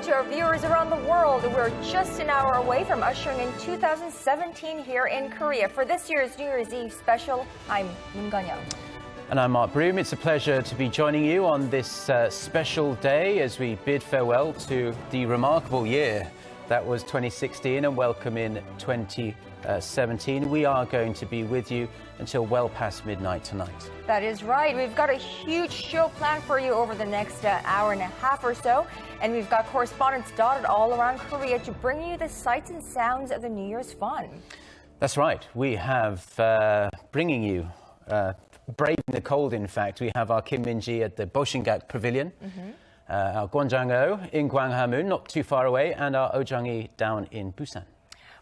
to our viewers around the world. We're just an hour away from ushering in 2017 here in Korea. For this year's New Year's Eve special, I'm Moon Gun-young. And I'm Mark Broom. It's a pleasure to be joining you on this special day as we bid farewell to the remarkable year that was 2016 and welcome in 2017. We are going to be with you until well past midnight tonight. That is right. We've got a huge show planned for you over the next hour and a half or so. And we've got correspondents dotted all around Korea to bring you the sights and sounds of the New Year's fun. That's right. We have bringing you, braving the cold, in fact. We have our Kim Min-ji at the Bosingak Pavilion. Our Gwanghwamun in Gwanghwamun, not too far away, and our Ojanggi down in Busan.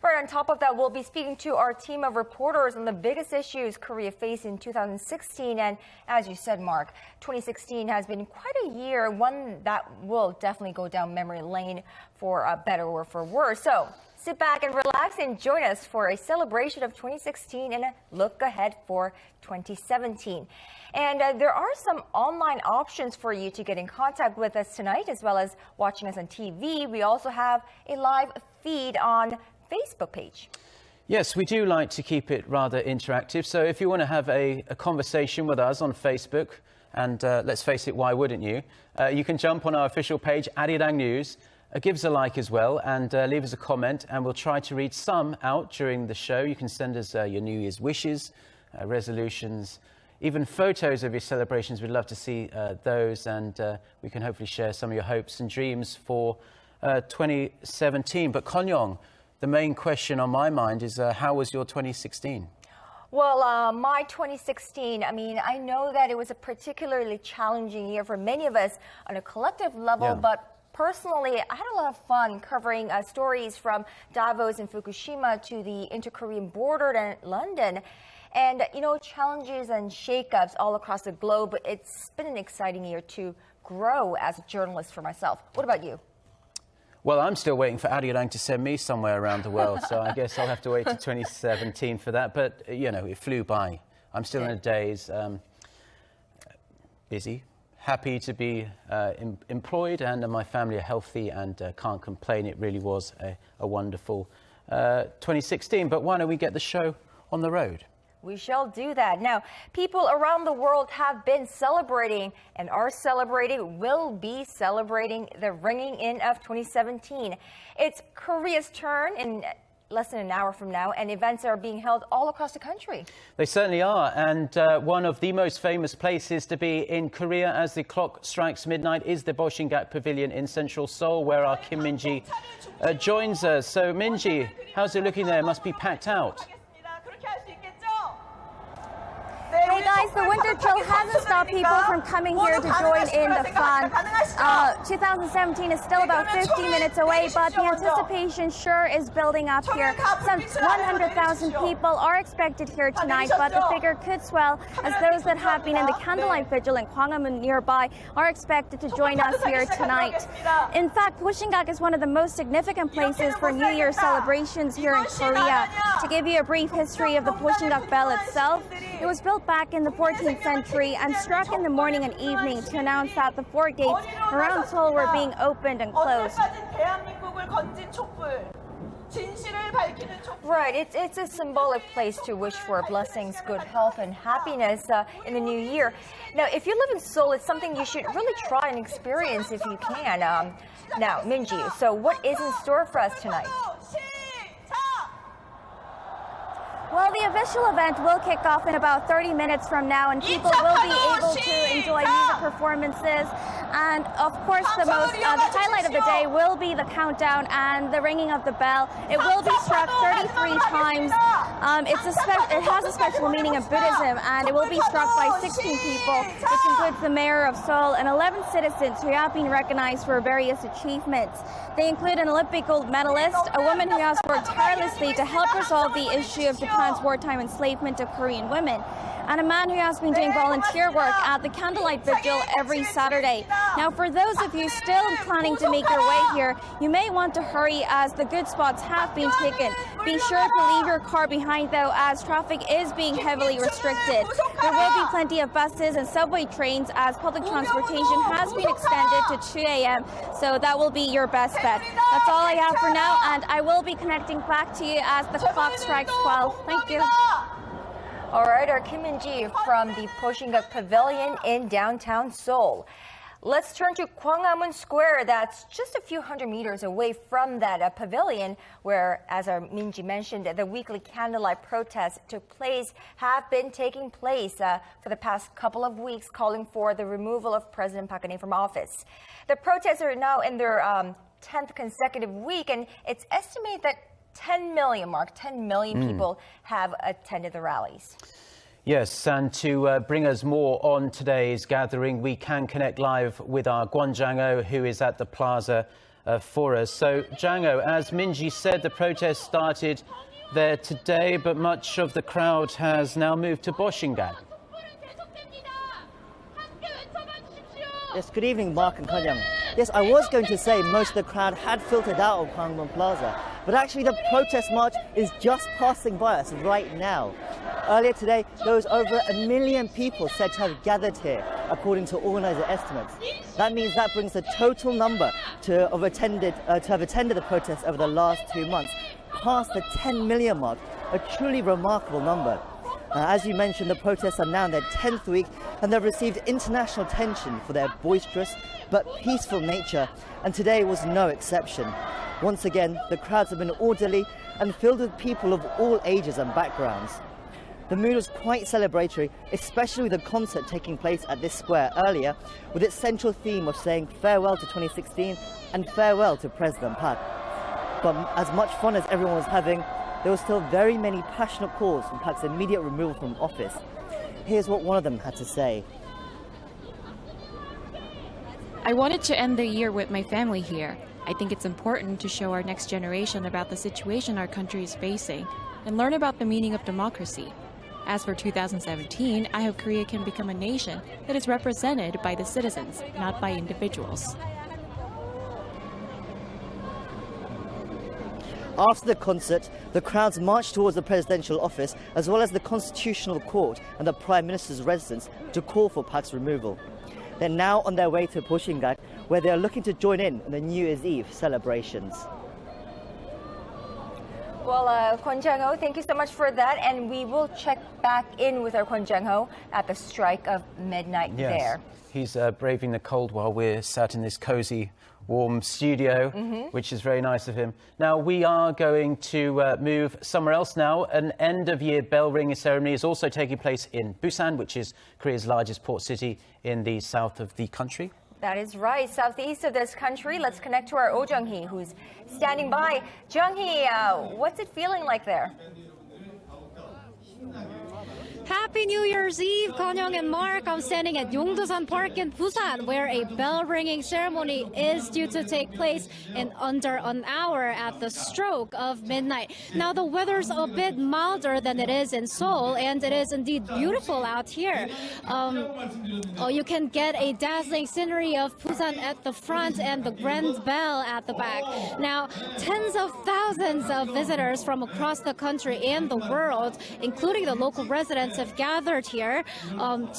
Right, on top of that, we'll be speaking to our team of reporters on the biggest issues Korea faced in 2016. And as you said, Mark, 2016 has been quite a year, one that will definitely go down memory lane for better or for worse. So sit back and relax and join us for a celebration of 2016 and a look ahead for 2017. And there are some online options for you to get in contact with us tonight, as well as watching us on TV. We also have a live feed on Facebook page. Yes, we do like to keep it rather interactive. So if you want to have a conversation with us on Facebook, and let's face it, why wouldn't you? You can jump on our official page, Arirang News, give us a like as well, and leave us a comment, and we'll try to read some out during the show. You can send us your New Year's wishes, resolutions, even photos of your celebrations. We'd love to see those, and we can hopefully share some of your hopes and dreams for 2017. But Kon-young, the main question on my mind is, how was your 2016? Well, my 2016, I know that it was a particularly challenging year for many of us on a collective level, but personally, I had a lot of fun covering stories from Davos and Fukushima to the inter-Korean border and London. And, challenges and shakeups all across the globe. It's been an exciting year to grow as a journalist for myself. What about you? Well, I'm still waiting for Arirang to send me somewhere around the world, so I guess I'll have to wait to 2017 for that. But, it flew by. I'm still in a daze, busy, happy to be employed, and my family are healthy and can't complain. It really was a wonderful 2016. But why don't we get the show on the road? We shall do that. Now, people around the world have been celebrating and are celebrating, will be celebrating the ringing in of 2017. It's Korea's turn in less than an hour from now, and events are being held all across the country. They certainly are, and one of the most famous places to be in Korea as the clock strikes midnight is the Bosingak Pavilion in central Seoul, where our Kim Min-ji joins us. So, Min-ji, how's it looking there? Must be packed out. Hey guys, the winter chill hasn't stopped people from coming here to join in the fun. 2017 is still about 50 minutes away, but the anticipation sure is building up here. Some 100,000 people are expected here tonight, but the figure could swell as those that have been in the candlelight vigil in Gwanghwamun nearby are expected to join us here tonight. In fact, Bosingak is one of the most significant places for New Year celebrations here in Korea. To give you a brief history of the Bosingak bell itself, it was built back in the 14th century and struck in the morning and evening to announce that the four gates around Seoul were being opened and closed. Right, it's a symbolic place to wish for blessings, good health, and happiness in the new year. Now, if you live in Seoul, it's something you should really try and experience if you can. Now, Min-ji, so what is in store for us tonight? Well, the official event will kick off in about 30 minutes from now, and people will be able to enjoy music performances. And of course, the highlight of the day will be the countdown and the ringing of the bell. It will be struck 33 times. It has a special meaning of Buddhism, and it will be struck by 16 people, which includes the mayor of Seoul and 11 citizens who have been recognized for various achievements. They include an Olympic gold medalist, a woman who has worked tirelessly to help resolve the issue of Japan's wartime enslavement of Korean women. and a man who has been doing volunteer work at the candlelight vigil every Saturday. Now, for those of you still planning to make your way here, you may want to hurry as the good spots have been taken. Be sure to leave your car behind, though, as traffic is being heavily restricted. There will be plenty of buses and subway trains as public transportation has been extended to 2 a.m., so that will be your best bet. That's all I have for now, and I will be connecting back to you as the clock strikes 12. Thank you. All right, our Kim Min-ji from the Bosingak Pavilion in downtown Seoul. Let's turn to Gwanghwamun Square. That's just a few hundred meters away from that pavilion where, as our Min-ji mentioned, the weekly candlelight protests have been taking place for the past couple of weeks, calling for the removal of President Park Geun-hye from office. The protests are now in their 10th consecutive week, and it's estimated that 10 million people have attended the rallies. Yes, and to bring us more on today's gathering, we can connect live with our Gwon Jang-ho, who is at the plaza for us. So, Jang-ho, as Min-ji said, the protest started there today, but much of the crowd has now moved to Bosingak. Yes, good evening, Mark and Kanyang. Yes, I was going to say most of the crowd had filtered out of Gwanghwamun Plaza, but actually the protest march is just passing by us right now. Earlier today, there was over 1 million people said to have gathered here, according to organizer estimates. That means that brings the total number to have attended the protest over the last 2 months past the 10 million mark, a truly remarkable number. As you mentioned, the protests are now in their 10th week, and they've received international attention for their boisterous but peaceful nature, and today was no exception. Once again, the crowds have been orderly and filled with people of all ages and backgrounds. The mood was quite celebratory, especially with the concert taking place at this square earlier, with its central theme of saying farewell to 2016 and farewell to President Park. But as much fun as everyone was having, there were still very many passionate calls for Park's immediate removal from office. Here's what one of them had to say. I wanted to end the year with my family here. I think it's important to show our next generation about the situation our country is facing and learn about the meaning of democracy. As for 2017, I hope Korea can become a nation that is represented by the citizens, not by individuals. After the concert, the crowds marched towards the presidential office as well as the Constitutional Court and the Prime Minister's residence to call for Park's removal. They're now on their way to Bosingak, where they are looking to join in the New Year's Eve celebrations. Well, Kwon Jang-ho, thank you so much for that, and we will check back in with our Kwon Jang-ho at the strike of midnight there. He's braving the cold while we're sat in this cozy, warm studio, which is very nice of him. Now, we are going to move somewhere else now. An end-of-year bell ringing ceremony is also taking place in Busan, which is Korea's largest port city in the south of the country. That is right, southeast of this country. Let's connect to our Oh Jung-hee, who's standing by. Jung-hee, what's it feeling like there? Happy New Year's Eve, Kanyang and Mark. I'm standing at Yongdusan Park in Busan, where a bell-ringing ceremony is due to take place in under an hour at the stroke of midnight. Now, the weather's a bit milder than it is in Seoul, and it is indeed beautiful out here. You can get a dazzling scenery of Busan at the front and the Grand Bell at the back. Now, tens of thousands of visitors from across the country and the world, including the local residents, have gathered here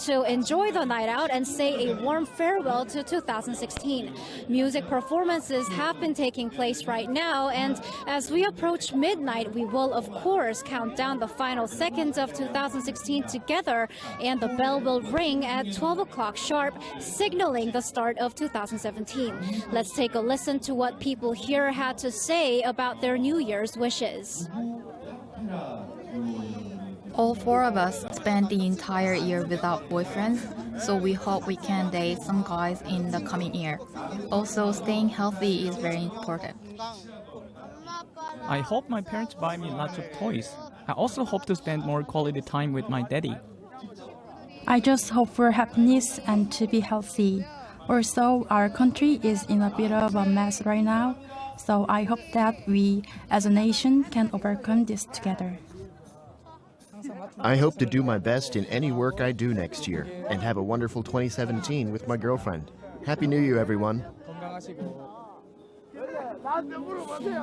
to enjoy the night out and say a warm farewell to 2016. Music performances have been taking place right now, and as we approach midnight, we will of course count down the final seconds of 2016 together, and the bell will ring at 12 o'clock sharp, signaling the start of 2017. Let's take a listen to what people here had to say about their New Year's wishes. All four of us spent the entire year without boyfriends, so we hope we can date some guys in the coming year. Also, staying healthy is very important. I hope my parents buy me lots of toys. I also hope to spend more quality time with my daddy. I just hope for happiness and to be healthy. Also, our country is in a bit of a mess right now, so I hope that we, as a nation, can overcome this together. I hope to do my best in any work I do next year and have a wonderful 2017 with my girlfriend. Happy New Year, everyone.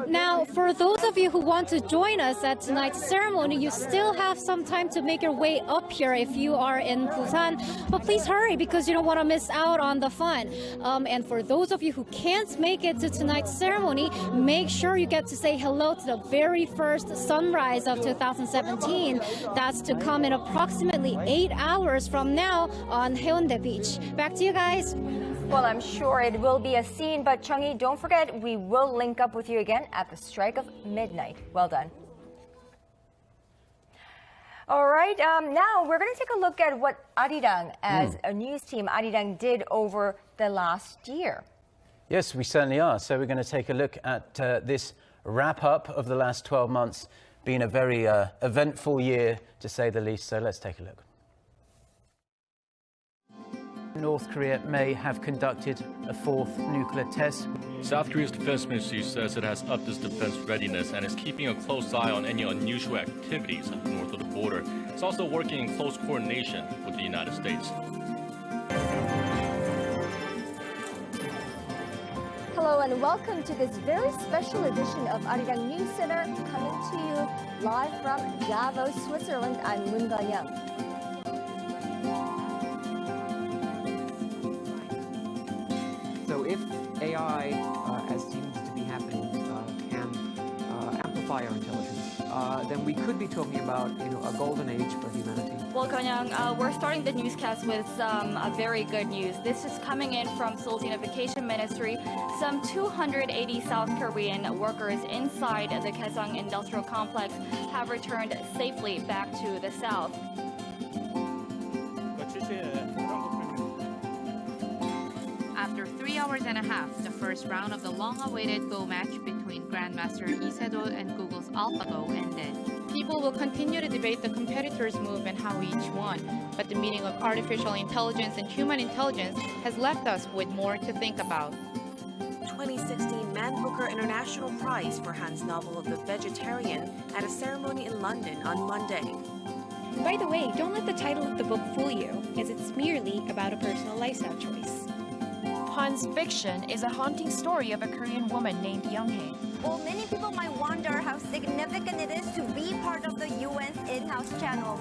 Now, for those of you who want to join us at tonight's ceremony, you still have some time to make your way up here if you are in Busan. But please hurry because you don't want to miss out on the fun. And for those of you who can't make it to tonight's ceremony, make sure you get to say hello to the very first sunrise of 2017. That's to come in approximately 8 hours from now on Haeundae Beach. Back to you guys. Well, I'm sure it will be a scene, but Chung-hee, don't forget, we will link up with you again at the strike of midnight. Well done. All right, now we're going to take a look at what Arirang, as a news team, Arirang did over the last year. Yes, we certainly are. So we're going to take a look at this wrap-up of the last 12 months, being a very eventful year, to say the least. So let's take a look. North Korea may have conducted a fourth nuclear test. South Korea's defense ministry says it has upped its defense readiness and is keeping a close eye on any unusual activities north of the border. It's also working in close coordination with the United States. Hello and welcome to this very special edition of Arirang News Center, coming to you live from Davos, Switzerland. I'm Moon Ga-young. So if AI, as seems to be happening, can amplify our intelligence, then we could be talking about, a golden age for humanity. Well, Gwanghwamun, we're starting the newscast with some very good news. This is coming in from Seoul's Unification Ministry. Some 280 South Korean workers inside the Kaesong Industrial Complex have returned safely back to the south. After 3 hours and a half, the first round of the long-awaited Go match between Grandmaster Lee Se-do and Google's AlphaGo ended. People will continue to debate the competitors' move and how each won, but the meaning of artificial intelligence and human intelligence has left us with more to think about. 2016 Man Booker International Prize for Han's novel of The Vegetarian at a ceremony in London on Monday. By the way, don't let the title of the book fool you, as it's merely about a personal lifestyle choice. Han's fiction is a haunting story of a Korean woman named Young-hae. Well, many people might wonder how significant it is to be part of the UN's in-house channel.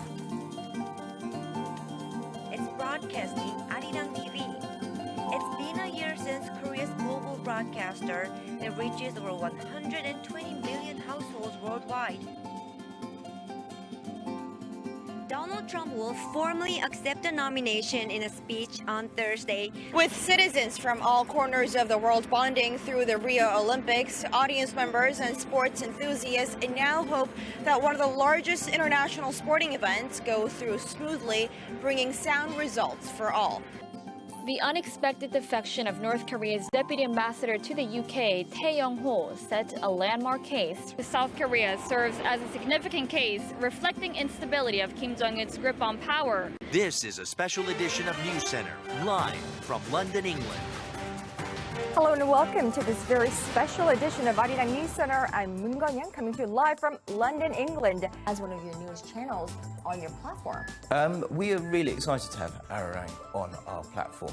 It's broadcasting Arirang TV. It's been a year since Korea's global broadcaster that reaches over 120 million households worldwide. Donald Trump will formally accept the nomination in a speech on Thursday. With citizens from all corners of the world bonding through the Rio Olympics, audience members and sports enthusiasts now hope that one of the largest international sporting events go through smoothly, bringing sound results for all. The unexpected defection of North Korea's deputy ambassador to the UK, Tae Yong-ho, set a landmark case. South Korea serves as a significant case, reflecting instability of Kim Jong-un's grip on power. This is a special edition of News Center, live from London, England. Hello and welcome to this very special edition of Arirang News Center. I'm Moon Ga-young, coming to you live from London, England, as one of your news channels on your platform. We are really excited to have Arirang on our platform.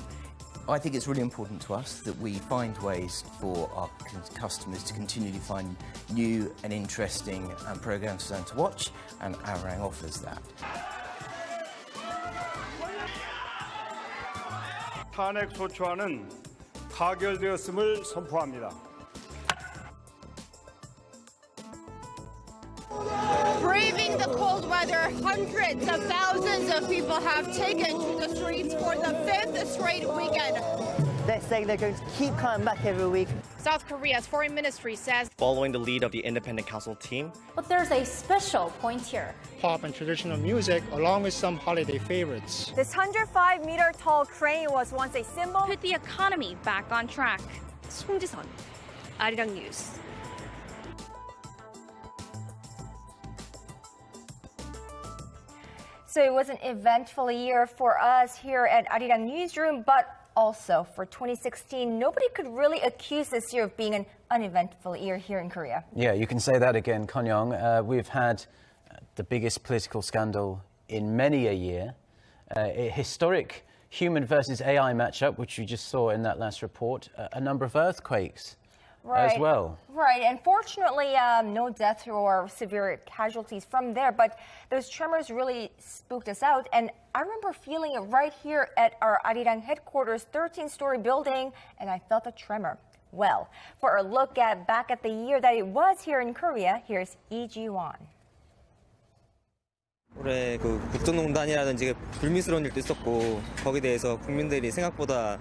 I think it's really important to us that we find ways for our customers to continually find new and interesting programs for them to watch, and Arirang offers that. 탄핵 소추안은 가결되었음을 선포합니다. Braving the cold weather, hundreds of thousands of people have taken to the streets for the 5th straight weekend. They're saying they're going to keep coming back every week. South Korea's foreign ministry says, following the lead of the independent council team. But there's a special point here. Pop and traditional music, along with some holiday favorites. This 105-meter tall crane was once a symbol. Put the economy back on track. 송지선, Arirang News. So it was an eventful year for us here at Arirang Newsroom, but also for 2016, nobody could really accuse this year of being an uneventful year here in Korea. Yeah, you can say that again, Gwanghwamun. We've had the biggest political scandal in many a year, a historic human versus AI matchup, which you just saw in that last report, a number of earthquakes as well. Right, and fortunately, no deaths or severe casualties from there, but those tremors really spooked us out. And I remember feeling it right here at our Arirang headquarters, 13-story building, and I felt a tremor. Well, for a look back at the year that it was here in Korea, here's Lee Ji-won. 올해 그 국정농단이라든지 불미스러운 일도 있었고 거기에 대해서 국민들이 생각보다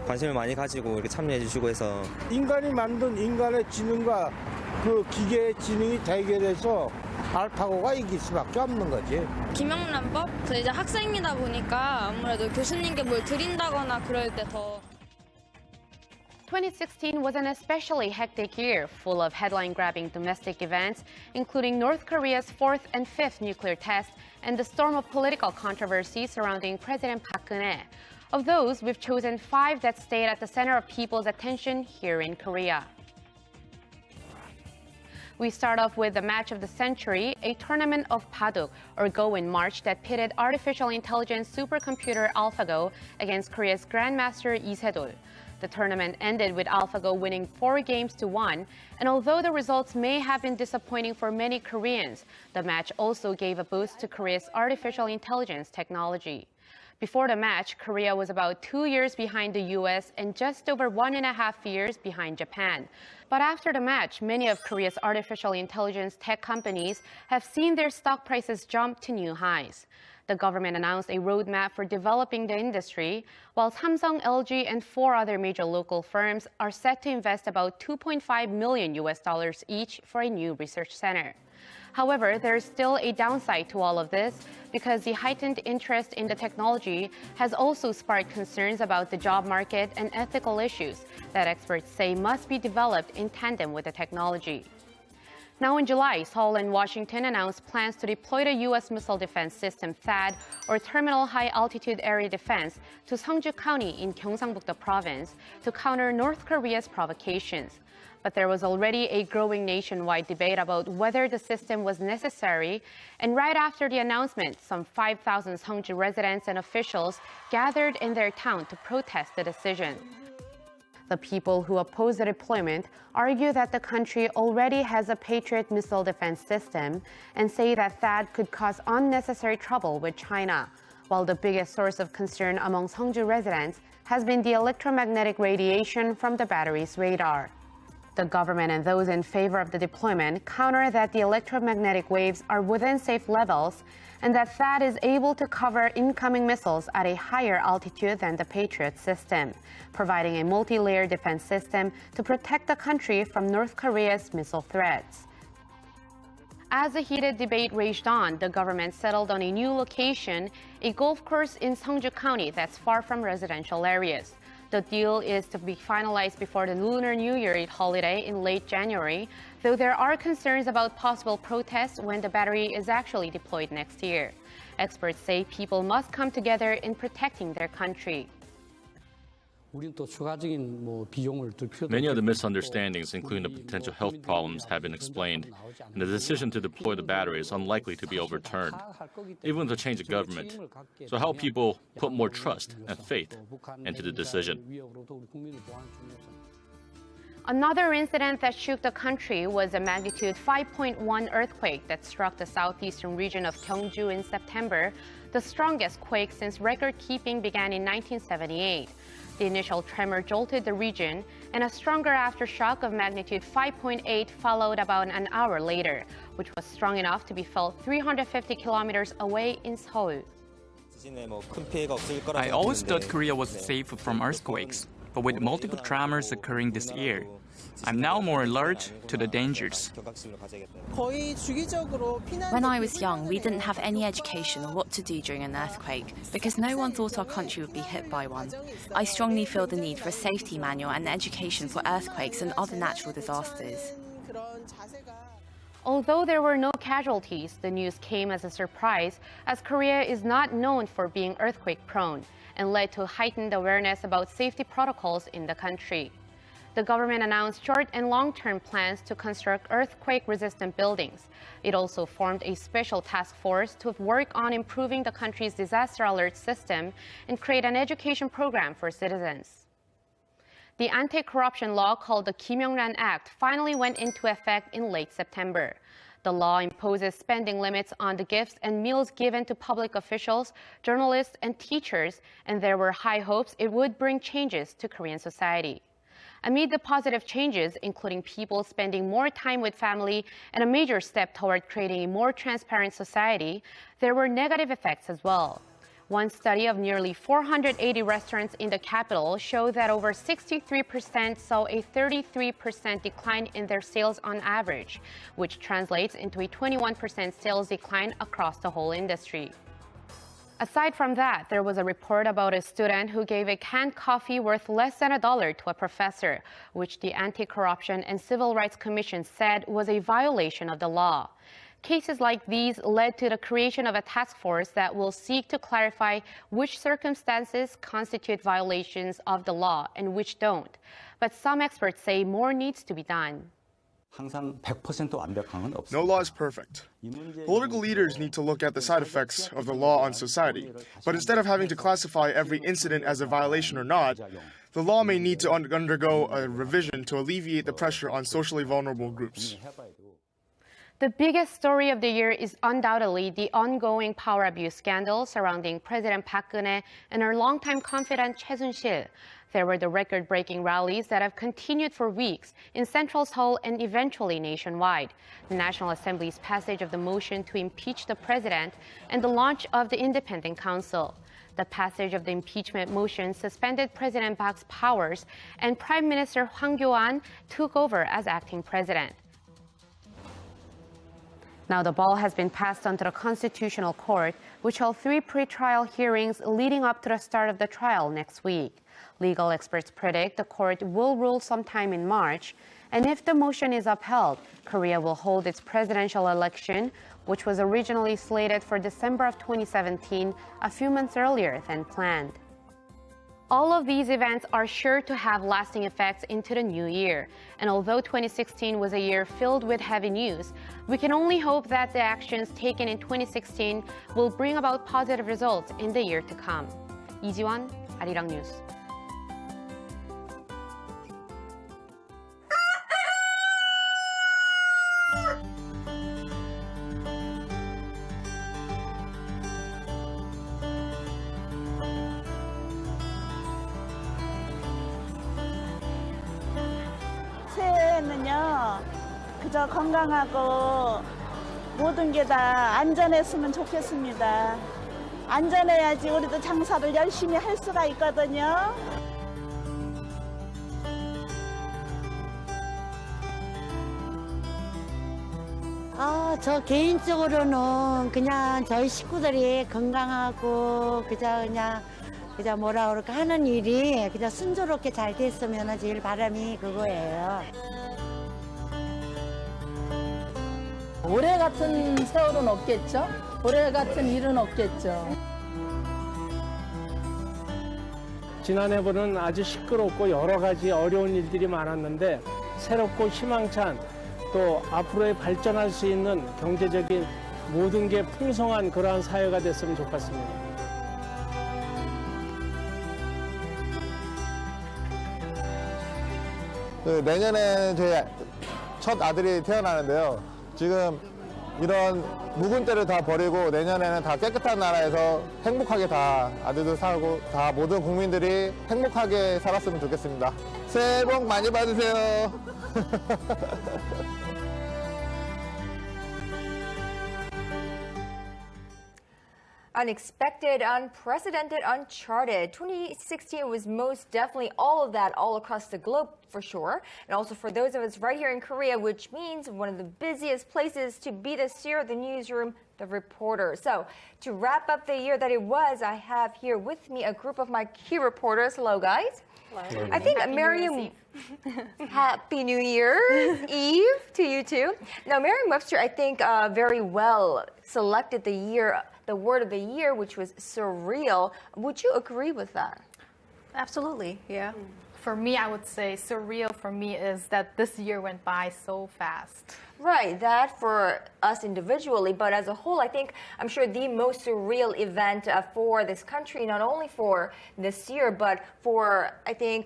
관심을 많이 가지고 이렇게 참여해 주시고 해서 인간이 만든 인간의 지능과 그 기계의 지능이 대결해서 알파고가 이길 수밖에 없는 거지. 김영란법? 저 이제 학생이다 보니까 아무래도 교수님께 뭘 드린다거나 그럴 때 더 2016 was an especially hectic year, full of headline-grabbing domestic events, including North Korea's fourth and fifth nuclear test and the storm of political controversy surrounding President Park Geun-hye. Of those, we've chosen 5 that stayed at the center of people's attention here in Korea. We start off with the match of the century, a tournament of Baduk, or Go in March, that pitted artificial intelligence supercomputer AlphaGo against Korea's Grandmaster Lee Se-dol. The tournament ended with AlphaGo winning 4 games to 1, and although the results may have been disappointing for many Koreans, the match also gave a boost to Korea's artificial intelligence technology. Before the match, Korea was about 2 years behind the US and just over 1.5 years behind Japan. But after the match, many of Korea's artificial intelligence tech companies have seen their stock prices jump to new highs. The government announced a roadmap for developing the industry, while Samsung, LG, and 4 other major local firms are set to invest about $2.5 million each for a new research center. However, there is still a downside to all of this because the heightened interest in the technology has also sparked concerns about the job market and ethical issues that experts say must be developed in tandem with the technology. Now in July, Seoul and Washington announced plans to deploy the U.S. missile defense system THAAD, or Terminal High Altitude Area Defense, to Seongju County in Gyeongsangbuk-do Province to counter North Korea's provocations. But there was already a growing nationwide debate about whether the system was necessary, and right after the announcement, some 5,000 Seongju residents and officials gathered in their town to protest the decision. The people who oppose the deployment argue that the country already has a Patriot missile defense system and say that THAAD could cause unnecessary trouble with China, while the biggest source of concern among Seongju residents has been the electromagnetic radiation from the battery's radar. The government and those in favor of the deployment counter that the electromagnetic waves are within safe levels and that THAAD is able to cover incoming missiles at a higher altitude than the Patriot system, providing a multi-layer defense system to protect the country from North Korea's missile threats. As the heated debate raged on, the government settled on a new location, a golf course in Seongju County that's far from residential areas. The deal is to be finalized before the Lunar New Year holiday in late January, though there are concerns about possible protests when the battery is actually deployed next year. Experts say people must come together in protecting their country. Many of the misunderstandings, including the potential health problems, have been explained, and the decision to deploy the battery is unlikely to be overturned, even with a change of government. So how people put more trust and faith into the decision. Another incident that shook the country was a magnitude 5.1 earthquake that struck the southeastern region of Gyeongju in September, the strongest quake since record-keeping began in 1978. The initial tremor jolted the region, and a stronger aftershock of magnitude 5.8 followed about an hour later, which was strong enough to be felt 350 kilometers away in Seoul. I always thought Korea was safe from earthquakes, but with multiple tremors occurring this year, I'm now more alert to the dangers. When I was young, we didn't have any education on what to do during an earthquake because no one thought our country would be hit by one. I strongly feel the need for a safety manual and education for earthquakes and other natural disasters. Although there were no casualties, the news came as a surprise, as Korea is not known for being earthquake-prone and led to heightened awareness about safety protocols in the country. the government announced short and long-term plans to construct earthquake-resistant buildings. It also formed a special task force to work on improving the country's disaster alert system and create an education program for citizens. The anti-corruption law called the Kim Yong-ran Act finally went into effect in late September. The law imposes spending limits on the gifts and meals given to public officials, journalists, and teachers, and there were high hopes it would bring changes to Korean society. Amid the positive changes, including people spending more time with family and a major step toward creating a more transparent society, there were negative effects as well. One study of nearly 480 restaurants in the capital showed that over 63% saw a 33% decline in their sales on average, which translates into a 21% sales decline across the whole industry. Aside from that, there was a report about a student who gave a canned coffee worth less than $1 to a professor, which the Anti-Corruption and Civil Rights Commission said was a violation of the law. Cases like these led to the creation of a task force that will seek to clarify which circumstances constitute violations of the law and which don't. But some experts say more needs to be done. No law is perfect. Political leaders need to look at the side effects of the law on society. But instead of having to classify every incident as a violation or not, the law may need to undergo a revision to alleviate the pressure on socially vulnerable groups. The biggest story of the year is undoubtedly the ongoing power abuse scandal surrounding President Park Geun-hye and her longtime confidant Choi Soon-sil. There were the record-breaking rallies that have continued for weeks in Central Seoul and eventually nationwide, the National Assembly's passage of the motion to impeach the president, and the launch of the Independent Council. The passage of the impeachment motion suspended President Park's powers, and Prime Minister Hwang Kyo-an took over as acting president. Now the ball has been passed on to the Constitutional Court, which held 3 pre-trial hearings leading up to the start of the trial next week. Legal experts predict the court will rule sometime in March, and if the motion is upheld, Korea will hold its presidential election, which was originally slated for December of 2017, a few months earlier than planned. All of these events are sure to have lasting effects into the new year. And although 2016 was a year filled with heavy news, we can only hope that the actions taken in 2016 will bring about positive results in the year to come. 이지원, 아리랑 뉴스. 새해에는요, 그저 건강하고 모든 게 다 안전했으면 좋겠습니다. 안전해야지 우리도 장사를 열심히 할 수가 있거든요. 저 개인적으로는 그냥 저희 식구들이 건강하고 그냥 뭐라 그럴까 하는 일이 그냥 순조롭게 잘 됐으면 제일 바람이 그거예요. 올해 같은 세월은 없겠죠? 올해 같은 일은 없겠죠. 지난해보다는 아주 시끄럽고 여러 가지 어려운 일들이 많았는데 새롭고 희망찬 또 앞으로의 발전할 수 있는 경제적인 모든 게 풍성한 그러한 사회가 됐으면 좋겠습니다. 내년에 제 첫 아들이 태어나는데요. 지금 이런 묵은 때를 다 버리고 내년에는 다 깨끗한 나라에서 행복하게 다 아들도 살고 다 모든 국민들이 행복하게 살았으면 좋겠습니다. 새해 복 많이 받으세요. Unexpected, unprecedented, uncharted. 2016 was most definitely all of that all across the globe for sure. And also for those of us right here in Korea, which means one of the busiest places to be this year, the newsroom, the reporter. So to wrap up the year that it was, I have here with me a group of my key reporters. Hello, guys. Hello. I think Merriam, Happy New Year's Eve to you too. Now, Merriam-Webster, I think very well selected the word of the year, which was surreal. Would you agree with that? Absolutely, yeah. For me, I would say surreal for me is that this year went by so fast. Right, that for us individually, but as a whole, I'm sure the most surreal event for this country, not only for this year, but for,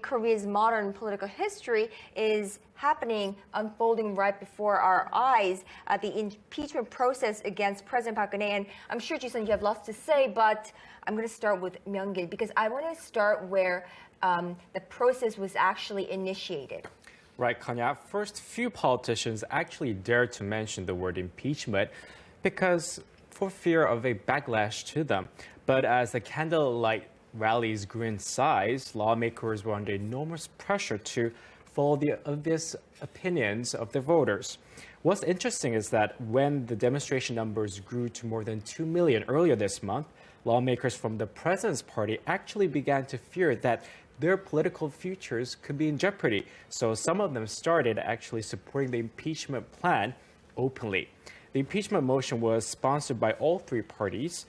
Korea's modern political history is happening, unfolding right before our eyes, the impeachment process against President Park Geun-hye. And I'm sure, Ji-sun, you have lots to say, but I'm going to start with Myung-gil because I want to start where the process was actually initiated. Right, Kanya. First, few politicians actually dared to mention the word impeachment because for fear of a backlash to them. But as the candlelight rallies grew in size, lawmakers were under enormous pressure to follow the obvious opinions of the voters. What's interesting is that when the demonstration numbers grew to more than 2 million earlier this month, lawmakers from the president's party actually began to fear that their political futures could be in jeopardy. So some of them started actually supporting the impeachment plan openly. The impeachment motion was sponsored by all three parties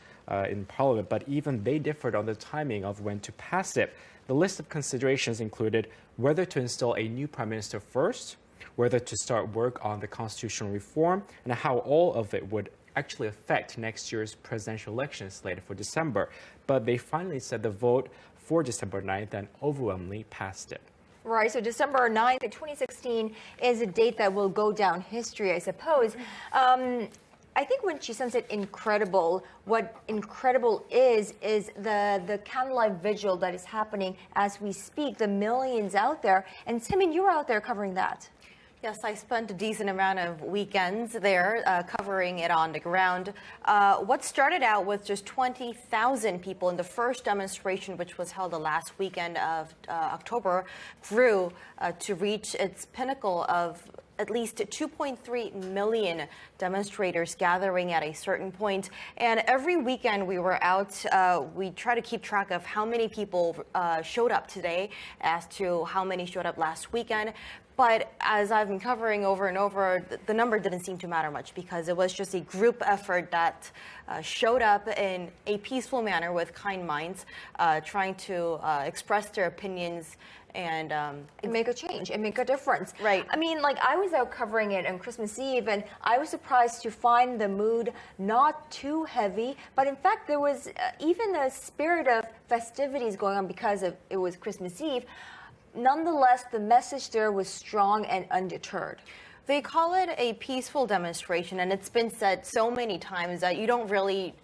in parliament, but even they differed on the timing of when to pass it. The list of considerations included whether to install a new prime minister first, whether to start work on the constitutional reform, and how all of it would actually affect next year's presidential election slated for December. But they finally said the vote for December 9th and overwhelmingly passed it. Right, so December 9th, 2016 is a date that will go down history, I suppose. I think when Ji-sun said incredible, what incredible is the candlelight vigil that is happening as we speak, the millions out there. And Taemin, you were out there covering that. Yes, I spent a decent amount of weekends there covering it on the ground. What started out with just 20,000 people in the first demonstration, which was held the last weekend of October, grew to reach its pinnacle of at least 2.3 million demonstrators gathering at a certain point. And every weekend we were out, we try to keep track of how many people showed up today as to how many showed up last weekend. But as I've been covering over and over, the number didn't seem to matter much because it was just a group effort that showed up in a peaceful manner with kind minds, trying to express their opinions and make a change and make a difference. Right. I mean, I was out covering it on Christmas Eve, and I was surprised to find the mood not too heavy, but in fact, there was even a spirit of festivities going on because it was Christmas Eve. Nonetheless, the message there was strong and undeterred. They call it a peaceful demonstration, and it's been said so many times that you don't really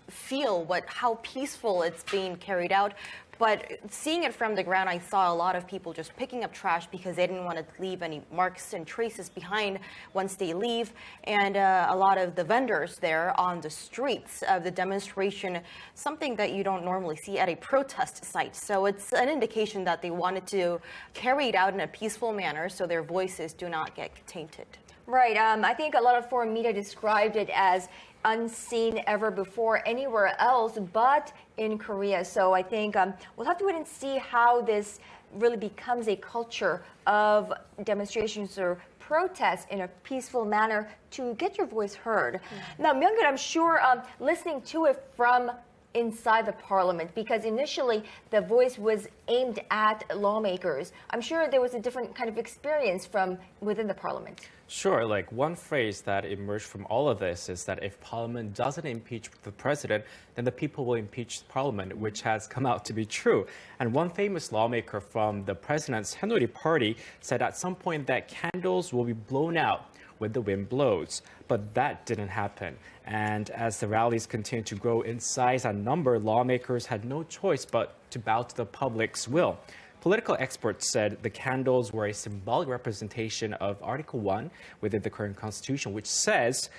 feel how peaceful it's being carried out. But seeing it from the ground, I saw a lot of people just picking up trash because they didn't want to leave any marks and traces behind once they leave. And a lot of the vendors there on the streets of the demonstration, something that you don't normally see at a protest site. So it's an indication that they wanted to carry it out in a peaceful manner so their voices do not get tainted. Right. I think a lot of foreign media described it as unseen ever before anywhere else but in Korea. So I think we'll have to wait and see how this really becomes a culture of demonstrations or protests in a peaceful manner to get your voice heard. Now, Myung-gil, I'm sure listening to it from inside the parliament, because initially the voice was aimed at lawmakers. I'm sure there was a different kind of experience from within the parliament. Sure, one phrase that emerged from all of this is that if parliament doesn't impeach the president, then the people will impeach parliament, which has come out to be true. And one famous lawmaker from the president's Haenuri party said at some point that candles will be blown out when the wind blows. But that didn't happen. And as the rallies continued to grow in size and number, lawmakers had no choice but to bow to the public's will. Political experts said the candles were a symbolic representation of Article 1 within the current constitution, which says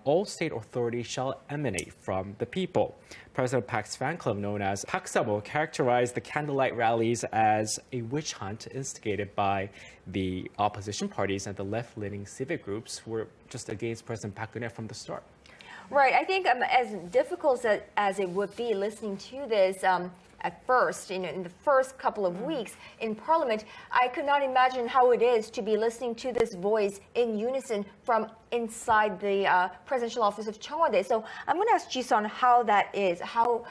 all state authority shall emanate from the people. President Park's fan club, known as Park Samo, characterized the candlelight rallies as a witch hunt instigated by the opposition parties and the left-leaning civic groups who were just against President Park Geun-hye from the start. Right. I think as difficult as it would be listening to this, at first, in the first couple of weeks in Parliament, I could not imagine how it is to be listening to this voice in unison from inside the presidential office of Cheongwon. So I'm going to ask Ji-sun how that is, how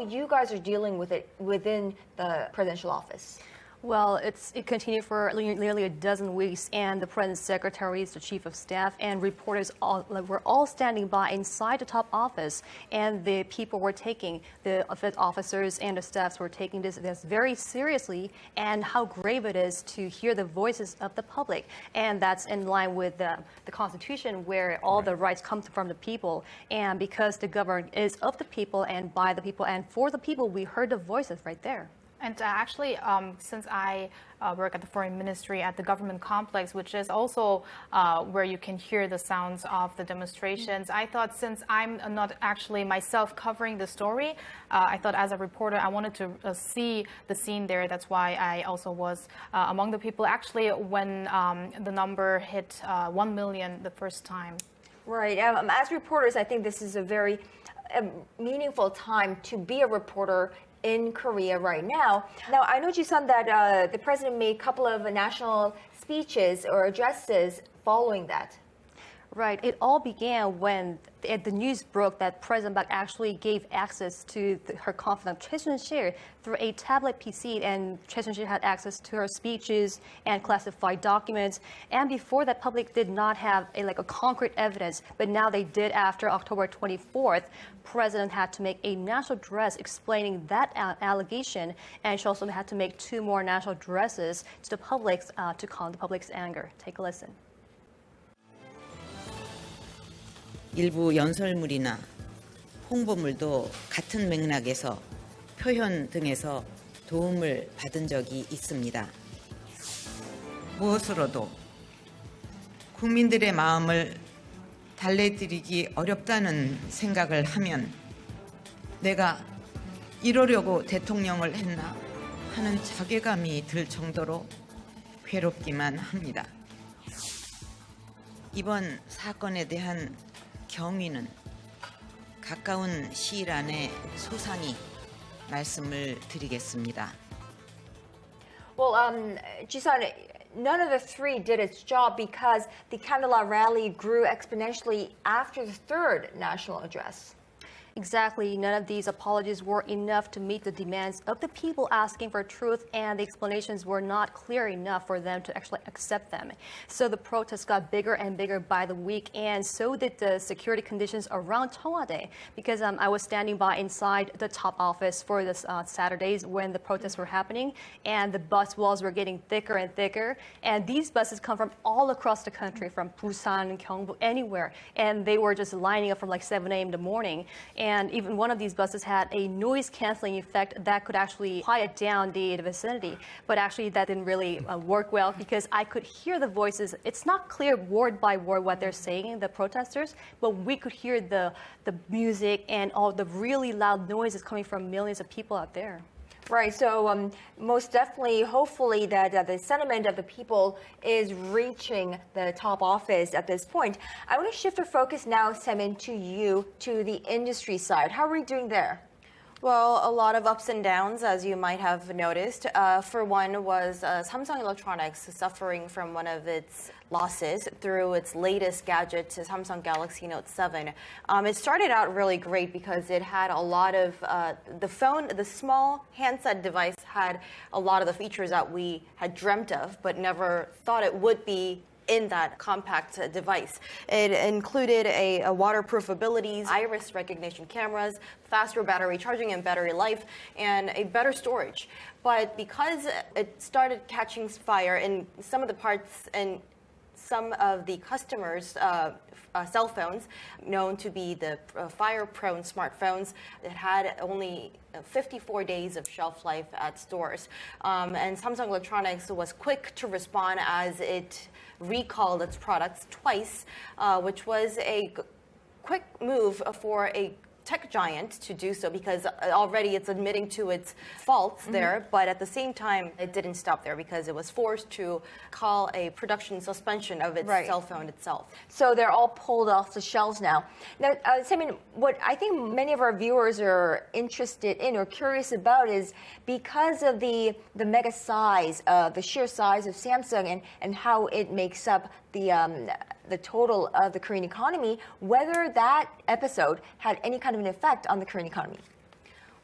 you guys are dealing with it within the presidential office. Well, it continued for nearly a dozen weeks, and the president's secretaries, the chief of staff, and reporters were all standing by inside the top office, and the people were taking, the officers and the staffs were taking this very seriously, and how grave it is to hear the voices of the public. And that's in line with the Constitution, where all the rights come from the people. And because the government is of the people and by the people and for the people, we heard the voices right there. And actually, since I work at the Foreign Ministry at the government complex, which is also where you can hear the sounds of the demonstrations, I thought, since I'm not actually myself covering the story, I thought as a reporter I wanted to see the scene there. That's why I also was among the people actually when the number hit 1 million the first time. Right. As reporters, I think this is a very meaningful time to be a reporter in Korea right now. Now, I know, Jisun, that the president made a couple of national speeches or addresses following that. Right. It all began when the news broke that President Park actually gave access to her confidant Choi Soon-sil through a tablet PC, and Choi Soon-sil had access to her speeches and classified documents. And before that, public did not have a concrete evidence, but now they did after October 24th. President had to make a national address explaining that allegation, and she also had to make 2 more national addresses to the public to calm the public's anger. Take a listen. 일부 연설물이나 홍보물도 같은 맥락에서 표현 등에서 도움을 받은 적이 있습니다. 무엇으로도 국민들의 마음을 달래드리기 어렵다는 생각을 하면 내가 이러려고 대통령을 했나 하는 자괴감이 들 정도로 괴롭기만 합니다. 이번 사건에 대한 경위는 가까운 시일 안에 소상히 말씀을 드리겠습니다. Well, Jisun, none of the 3 did its job because the candlelight rally grew exponentially after the 3rd national address. Exactly. None of these apologies were enough to meet the demands of the people asking for truth, and the explanations were not clear enough for them to actually accept them. So the protests got bigger and bigger by the week, and so did the security conditions around Cheongwade, because I was standing by inside the top office for this Saturdays when the protests were happening, and the bus walls were getting thicker and thicker. And these buses come from all across the country, from Busan, Gyeongbu, anywhere, and they were just lining up from like 7 a.m. in the morning. And even one of these buses had a noise-canceling effect that could actually quiet down the vicinity. But actually, that didn't really work well because I could hear the voices. It's not clear word by word what they're saying, the protesters, but we could hear the music and all the really loud noises coming from millions of people out there. Right, so most definitely, hopefully, that the sentiment of the people is reaching the top office at this point. I want to shift our focus now, Semin, to you, to the industry side. How are we doing there? Well, a lot of ups and downs, as you might have noticed. For one was Samsung Electronics suffering from one of its losses through its latest gadget, Samsung Galaxy Note 7. It started out really great because it had a lot of, the small handset device had a lot of the features that we had dreamt of, but never thought it would be in that compact device. It included a waterproof abilities, iris recognition cameras, faster battery charging and battery life, and a better storage. But because it started catching fire in some of the parts and some of the customers' cell phones, known to be the fire-prone smartphones, it had only 54 days of shelf life at stores. And Samsung Electronics was quick to respond as it recalled its products twice, which was a quick move for a tech giant to do so because already it's admitting to its faults there, but at the same time, it didn't stop there because it was forced to call a production suspension of its cell phone itself. So they're all pulled off the shelves now. Now, Semin, what I think many of our viewers are interested in or curious about is because of the mega size, the sheer size of Samsung and how it makes up the total of the Korean economy, whether that episode had any kind of an effect on the Korean economy.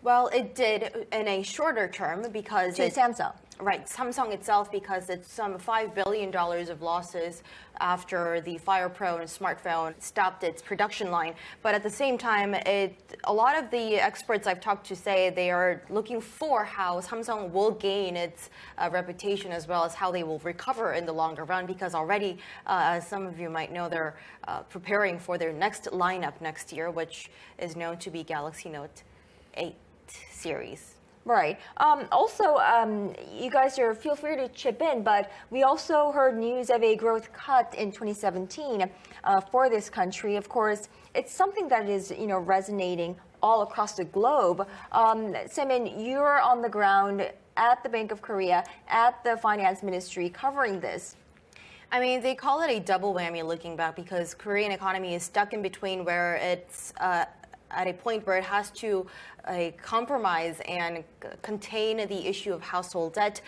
Well, it did in a shorter term because to Samsung. Right, Samsung itself, because it's some $5 billion of losses after the Fire-prone smartphone stopped its production line. But at the same time, a lot of the experts I've talked to say they are looking for how Samsung will gain its reputation, as well as how they will recover in the longer run, because already, as some of you might know, they're preparing for their next lineup next year, which is known to be Galaxy Note 8 series. Right. Also, you guys feel free to chip in, but we also heard news of a growth cut in 2017 for this country. Of course, it's something that is, resonating all across the globe. Semin, you're on the ground at the Bank of Korea, at the Finance Ministry, covering this. I mean, they call it a double whammy looking back, because Korean economy is stuck in between where it's at a point where it has to compromise and contain the issue of household debt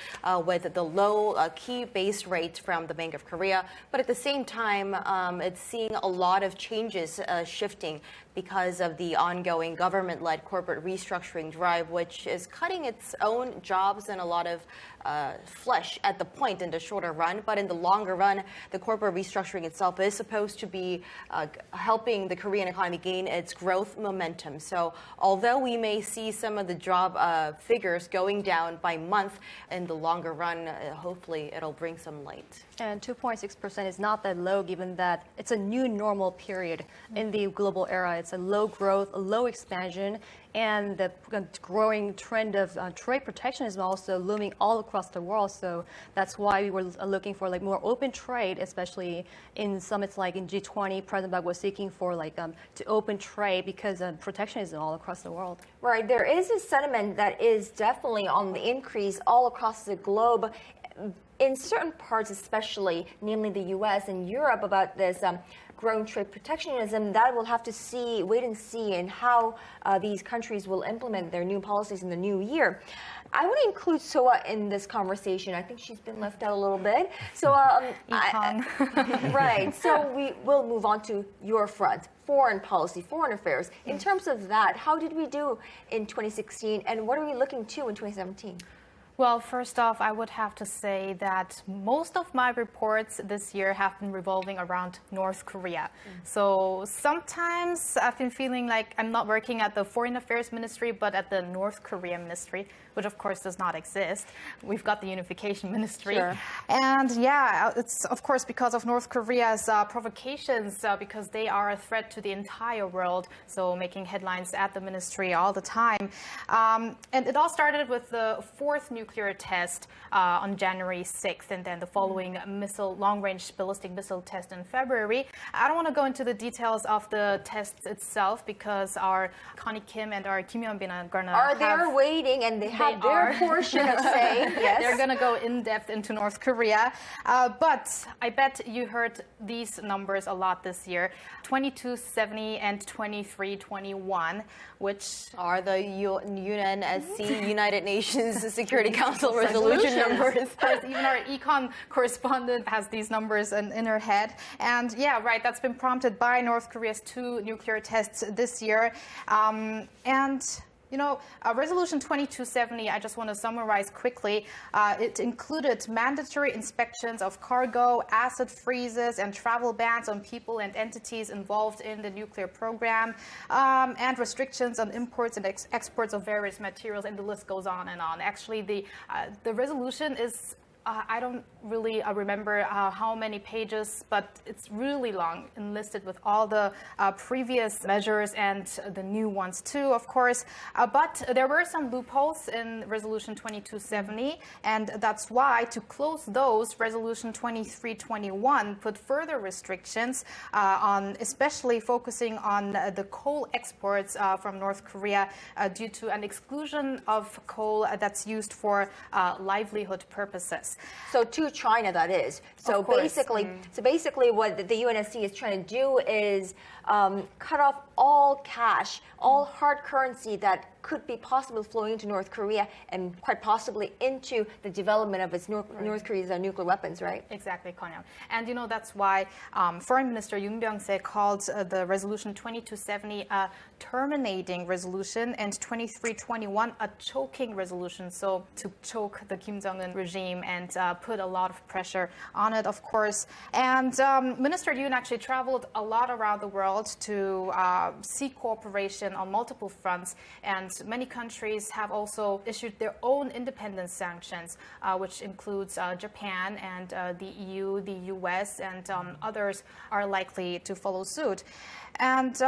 with the low key base rate from the Bank of Korea. But at the same time, it's seeing a lot of changes shifting because of the ongoing government-led corporate restructuring drive, which is cutting its own jobs and a lot of flesh at the point in the shorter run. But in the longer run, the corporate restructuring itself is supposed to be helping the Korean economy gain its growth momentum. So although we may see some of the job figures going down by month, in the longer run, hopefully it'll bring some light. And 2.6% is not that low, given that it's a new normal period in the global era. It's a low growth, a low expansion, and the growing trend of trade protectionism also looming all across the world. So that's why we were looking for more open trade, especially in summits like in G20. President Park was seeking for to open trade because of protectionism all across the world. Right, there is a sentiment that is definitely on the increase all across the globe. In certain parts, especially, namely the U.S. and Europe, about this growing trade protectionism, that we'll have to wait and see, and how these countries will implement their new policies in the new year. I want to include Soa in this conversation. I think she's been left out a little bit. So, right. So we will move on to your front, foreign policy, foreign affairs. In terms of that, how did we do in 2016, and what are we looking to in 2017? Well, first off, I would have to say that most of my reports this year have been revolving around North Korea. So sometimes I've been feeling like I'm not working at the Foreign Affairs Ministry, but at the North Korea Ministry, which of course does not exist. We've got the Unification Ministry. Sure. And yeah, it's of course because of North Korea's provocations, because they are a threat to the entire world, so making headlines at the ministry all the time. And it all started with the fourth nuclear test on January 6th, and then the following long-range ballistic missile test in February. I don't want to go into the details of the tests itself, because our Connie Kim and our Kim Yeon-bin are going to they're waiting, and they have their portion of say. Yes. They're going to go in depth into North Korea. But I bet you heard these numbers a lot this year: 2270 and 2321, which are the UNSC, United Nations Security Council resolution numbers. Even our econ correspondent has these numbers in her head. And yeah, right, that's been prompted by North Korea's 2 nuclear tests this year. Resolution 2270, I just want to summarize quickly. It included mandatory inspections of cargo, asset freezes, and travel bans on people and entities involved in the nuclear program, and restrictions on imports and exports of various materials, and the list goes on and on. Actually, the resolution is I don't really remember how many pages, but it's really long and listed with all the previous measures and the new ones too, of course. But there were some loopholes in Resolution 2270, and that's why, to close those, Resolution 2321 put further restrictions on, especially focusing on the coal exports from North Korea due to an exclusion of coal that's used for livelihood purposes. So to China, that is. So basically, what the UNSC is trying to do is cut off all cash, all hard currency that could be possibly flowing into North Korea and quite possibly into the development of its North Korea's nuclear weapons, right? Exactly, Konyang. And that's why Foreign Minister Yoon Byung-se called the resolution 2270 a terminating resolution and 2321 a choking resolution. So to choke the Kim Jong-un regime and put a lot of pressure on it, of course. And Minister Yoon actually traveled a lot around the world to seek cooperation on multiple fronts. And many countries have also issued their own independent sanctions, which includes Japan and the EU, the US, and others are likely to follow suit. And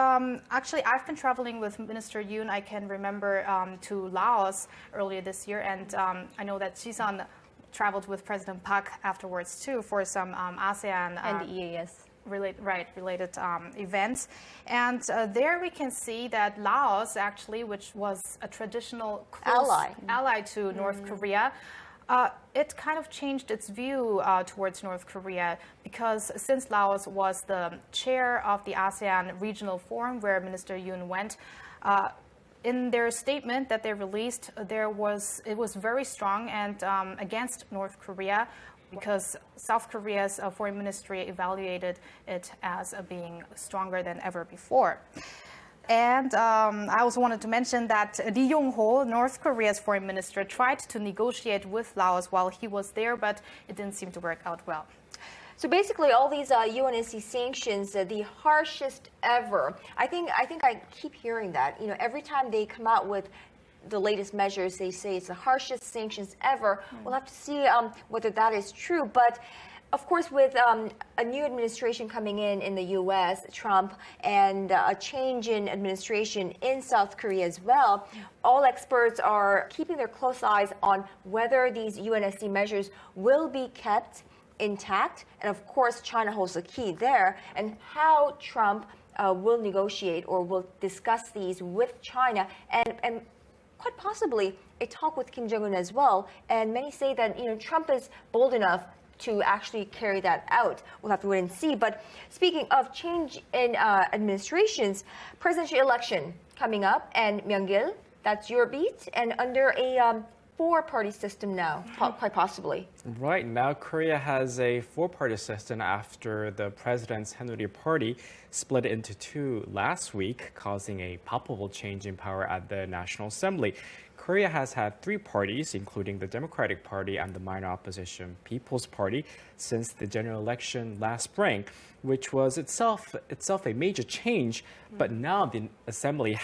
actually, I've been traveling with Minister Yoon. I can remember to Laos earlier this year, and I know that Jisan traveled with President Park afterwards too for some ASEAN and the EAS. Related events. And there we can see that Laos actually, which was a traditional close ally to North Korea, it kind of changed its view towards North Korea, because since Laos was the chair of the ASEAN Regional Forum where Minister Yoon went, in their statement that they released, it was very strong and against North Korea, because South Korea's foreign ministry evaluated it as being stronger than ever before. And I also wanted to mention that Lee Yong-ho, North Korea's foreign minister, tried to negotiate with Laos while he was there, but it didn't seem to work out well. So basically, all these UNSC sanctions, the harshest ever. I think I keep hearing that. Every time they come out with the latest measures, they say it's the harshest sanctions ever. We'll have to see whether that is true. But of course, with a new administration coming in the U.S., Trump, and a change in administration in South Korea as well, all experts are keeping their close eyes on whether these UNSC measures will be kept intact. And of course, China holds the key there, and how Trump will negotiate or will discuss these with China, and quite possibly a talk with Kim Jong-un as well. And many say that Trump is bold enough to actually carry that out. We'll have to wait and see. But speaking of change in administrations, presidential election coming up, and Myung-gil, that's your beat, and under a four-party system now, quite possibly. Right now, Korea has a four-party system after the president's Haenuri party split into two last week, causing a palpable change in power at the National Assembly. Korea has had three parties, including the Democratic Party and the minor opposition People's Party, since the general election last spring, which was itself a major change. But now the Assembly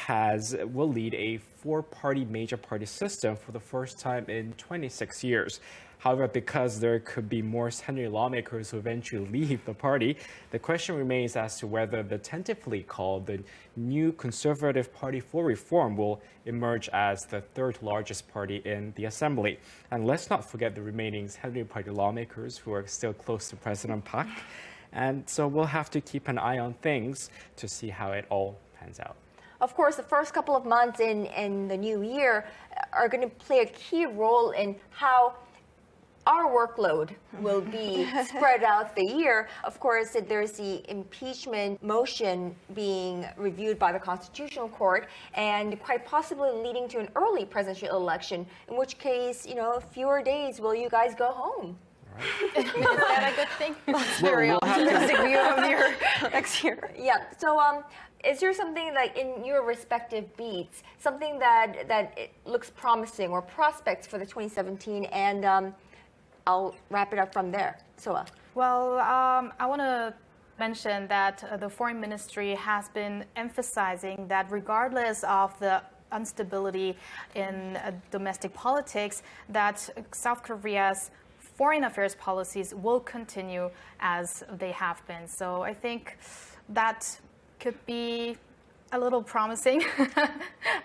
will lead a four-party major party system for the first time in 26 years. However, because there could be more senior lawmakers who eventually leave the party, the question remains as to whether the tentatively called the New Conservative Party for Reform will emerge as the third largest party in the Assembly. And let's not forget the remaining Henry Party lawmakers who are still close to President Park. And so we'll have to keep an eye on things to see how it all pans out. Of course, the first couple of months in the new year are going to play a key role in how our workload will be spread out the year. Of course, there's the impeachment motion being reviewed by the Constitutional Court, and quite possibly leading to an early presidential election, in which case, fewer days will you guys go home. Is that a good thing? That's very optimistic view of the year next year. Yeah. So, is there something like in your respective beats, something that it looks promising or prospects for the 2017? And I'll wrap it up from there. Soa. Well, I want to mention that the Foreign Ministry has been emphasizing that regardless of the instability in domestic politics, that South Korea's foreign affairs policies will continue as they have been. So I think that could be a little promising,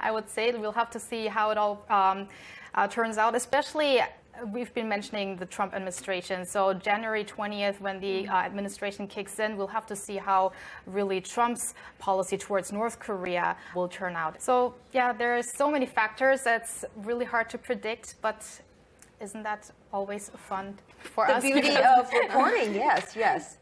I would say. We'll have to see how it all turns out, especially we've been mentioning the Trump administration. So January 20th, when the administration kicks in, we'll have to see how really Trump's policy towards North Korea will turn out. So yeah, there are so many factors that's really hard to predict, but isn't that always fun for us? The beauty of reporting, yes.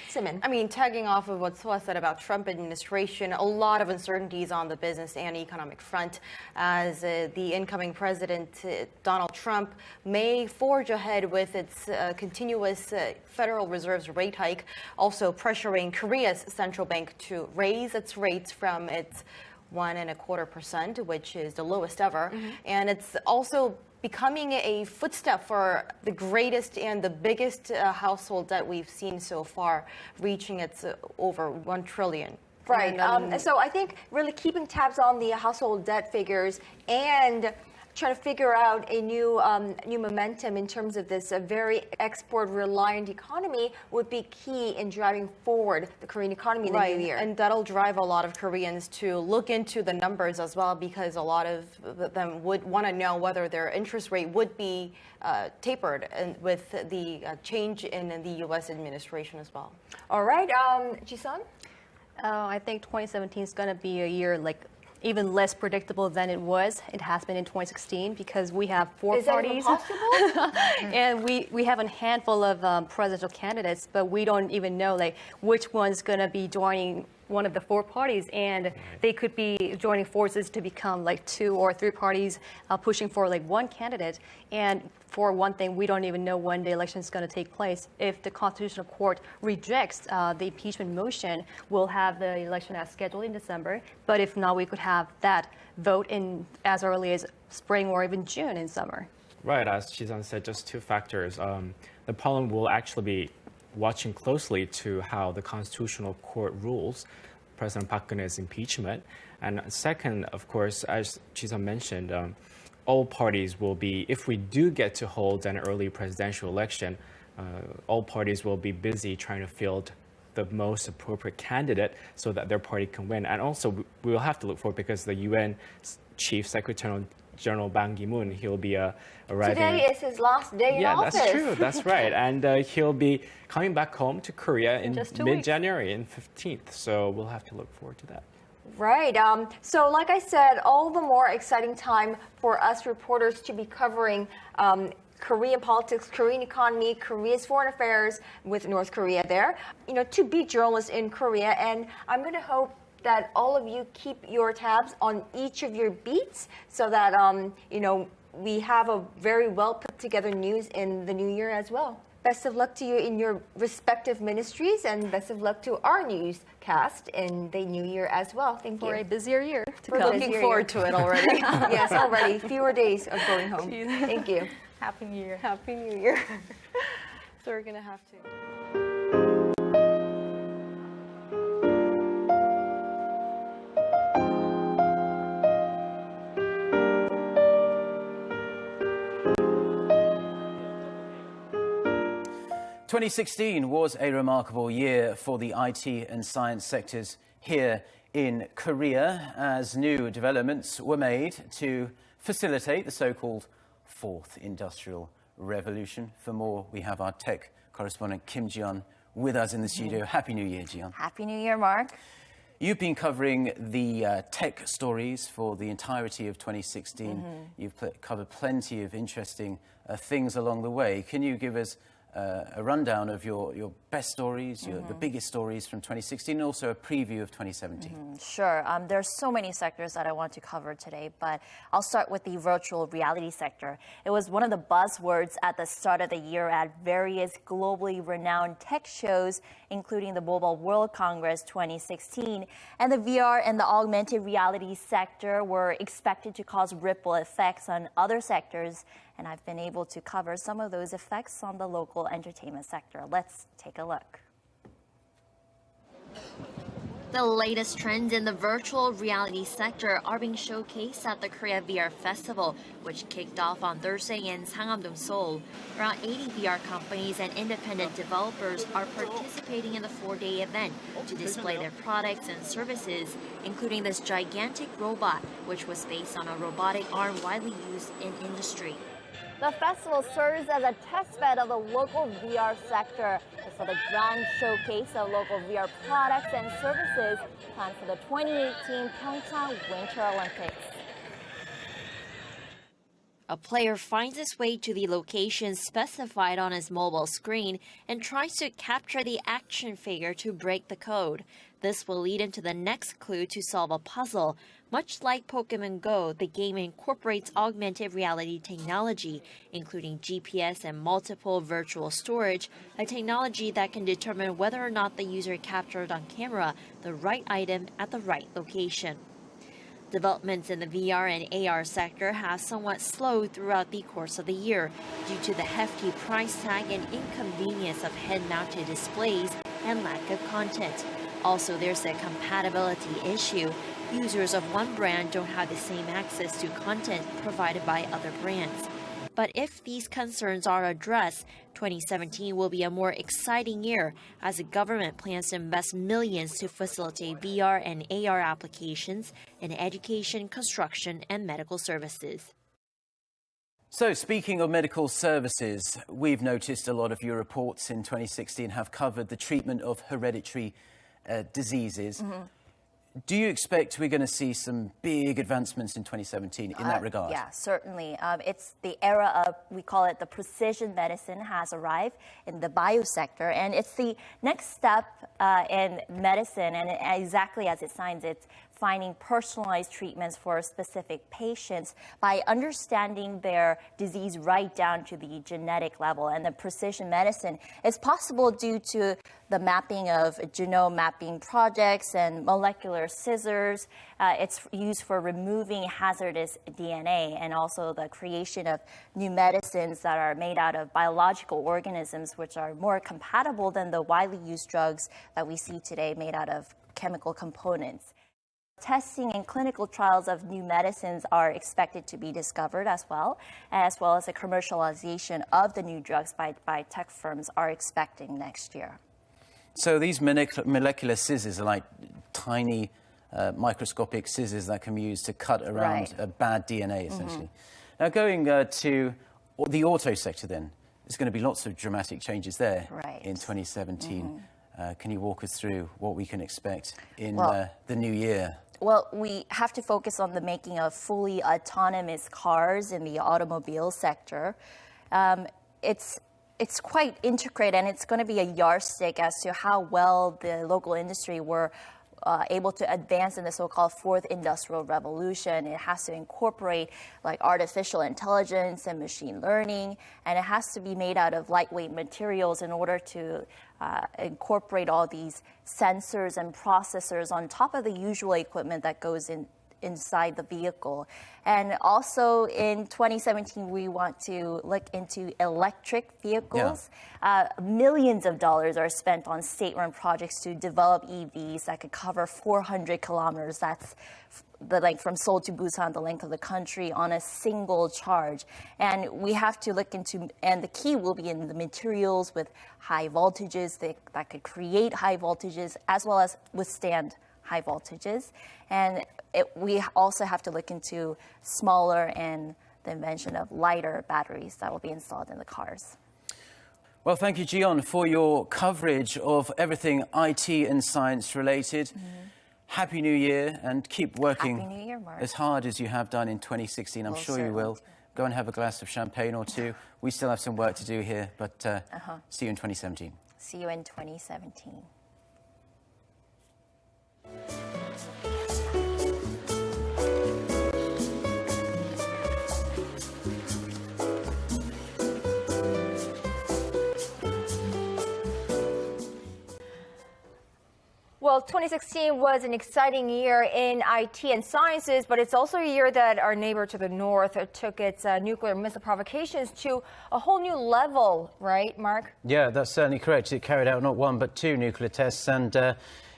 Simin. I mean, tagging off of what Soa said about Trump administration, a lot of uncertainties on the business and economic front as the incoming president, Donald Trump, may forge ahead with its continuous Federal Reserve's rate hike, also pressuring Korea's central bank to raise its rates from its 1.25%, which is the lowest ever. And it's also becoming a footstep for the greatest and the biggest household debt we've seen so far, reaching its over 1 trillion. Right. So I think really keeping tabs on the household debt figures and trying to figure out a new momentum in terms of this very export-reliant economy would be key in driving forward the Korean economy in the new year. And that'll drive a lot of Koreans to look into the numbers as well, because a lot of them would want to know whether their interest rate would be tapered with the change in the U.S. administration as well. All right. Ji-sun? I think 2017 is going to be a year like even less predictable than it has been in 2016, because we have four parties. Is that even possible? And we have a handful of presidential candidates, but we don't even know like which one's going to be joining one of the four parties, and they could be joining forces to become like 2 or 3 parties pushing for like one candidate. And for one thing, we don't even know when the election is going to take place. If the Constitutional Court rejects the impeachment motion, we'll have the election as scheduled in December. But if not, we could have that vote in as early as spring or even June in summer. Right, as Ji-sun said, just 2 factors. The parliament will actually be watching closely to how the Constitutional Court rules President Park Geun-hye's impeachment. And second, of course, as Ji-sun mentioned, all parties will be, if we do get to hold an early presidential election, all parties will be busy trying to field the most appropriate candidate so that their party can win. And also, we will have to look for, because the UN Chief Secretary General Ban Ki-moon, he'll be arriving. Today is his last day in office. Yeah, that's true. That's right. And he'll be coming back home to Korea in mid-January, in 15th. So we'll have to look forward to that. Right. So like I said, all the more exciting time for us reporters to be covering Korean politics, Korean economy, Korea's foreign affairs with North Korea there, to be journalists in Korea. And I'm going to hope that all of you keep your tabs on each of your beats so that, we have a very well put together news in the new year as well. Best of luck to you in your respective ministries, and best of luck to our newscast in the new year as well. Thank you. For a busier year to come. come. Looking forward to it already. Yes, already. Fewer days of going home. Thank you. Happy New Year. Happy New Year. So we're going to have to. 2016 was a remarkable year for the IT and science sectors here in Korea, as new developments were made to facilitate the so-called Fourth Industrial Revolution. For more, we have our tech correspondent Kim Ji-yeon with us in the studio. Happy New Year, Ji-yeon. Happy New Year, Mark. You've been covering the tech stories for the entirety of 2016. You've covered plenty of interesting things along the way. Can you give us a rundown of your best stories, the biggest stories from 2016, and also a preview of 2017? Sure. There's so many sectors that I want to cover today, but I'll start with the virtual reality sector. It was one of the buzzwords at the start of the year at various globally renowned tech shows, including the Mobile World Congress 2016. And the VR and the augmented reality sector were expected to cause ripple effects on other sectors, and I've been able to cover some of those effects on the local entertainment sector. Let's take a look. The latest trends in the virtual reality sector are being showcased at the Korea VR Festival, which kicked off on Thursday in Sangam-dong, Seoul. Around 80 VR companies and independent developers are participating in the 4-day event to display their products and services, including this gigantic robot, which was based on a robotic arm widely used in industry. The festival serves as a testbed of the local VR sector. It's the grand showcase of local VR products and services planned for the 2018 Pyeongchang Winter Olympics. A player finds his way to the location specified on his mobile screen and tries to capture the action figure to break the code. This will lead him to the next clue to solve a puzzle. Much like Pokemon Go, the game incorporates augmented reality technology, including GPS and multiple virtual storage, a technology that can determine whether or not the user captured on camera the right item at the right location. Developments in the VR and AR sector have somewhat slowed throughout the course of the year due to the hefty price tag and inconvenience of head-mounted displays and lack of content. Also, there's a compatibility issue. Users of one brand don't have the same access to content provided by other brands. But if these concerns are addressed, 2017 will be a more exciting year as the government plans to invest millions to facilitate VR and AR applications in education, construction, and medical services. So, speaking of medical services, we've noticed a lot of your reports in 2016 have covered the treatment of hereditary diseases. Do you expect we're going to see some big advancements in 2017 in that regard? Yeah, certainly. It's the era of, we call it the precision medicine has arrived in the biosector, and it's the next step in medicine, and exactly as it signs, it's finding personalized treatments for specific patients by understanding their disease right down to the genetic level. And the precision medicine is possible due to the mapping of genome mapping projects and molecular scissors. It's used for removing hazardous DNA and also the creation of new medicines that are made out of biological organisms, which are more compatible than the widely used drugs that we see today made out of chemical components. Testing and clinical trials of new medicines are expected to be discovered as well as the commercialization of the new drugs by tech firms are expecting next year. So these molecular scissors are like tiny microscopic scissors that can be used to cut around bad DNA, essentially. Now, going to the auto sector then, there's going to be lots of dramatic changes there in 2017. Can you walk us through what we can expect in the new year? Well, we have to focus on the making of fully autonomous cars in the automobile sector. It's quite intricate, and it's going to be a yardstick as to how well the local industry were able to advance in the so-called fourth industrial revolution. It has to incorporate like artificial intelligence and machine learning, and it has to be made out of lightweight materials in order to incorporate all these sensors and processors on top of the usual equipment that goes inside the vehicle. And also in 2017, we want to look into electric vehicles. Millions of dollars are spent on state-run projects to develop EVs that could cover 400 kilometers. That's the length from Seoul to Busan, the length of the country, on a single charge. And we have to look into, and the key will be in the materials with high voltages that could create high voltages as well as withstand high voltages. And we also have to look into smaller and the invention of lighter batteries that will be installed in the cars. Well, thank you, Jiyeon, for your coverage of everything IT and science related. Happy New Year, and keep working Happy New Year, Mark. as hard as you have done in 2016. I'm sure you will. Go and have a glass of champagne or two. We still have some work to do here, but see you in 2017. See you in 2017. Well, 2016 was an exciting year in IT and sciences, but it's also a year that our neighbor to the north took its nuclear missile provocations to a whole new level, right, Mark? Yeah, that's certainly correct. It carried out not one but two nuclear tests, and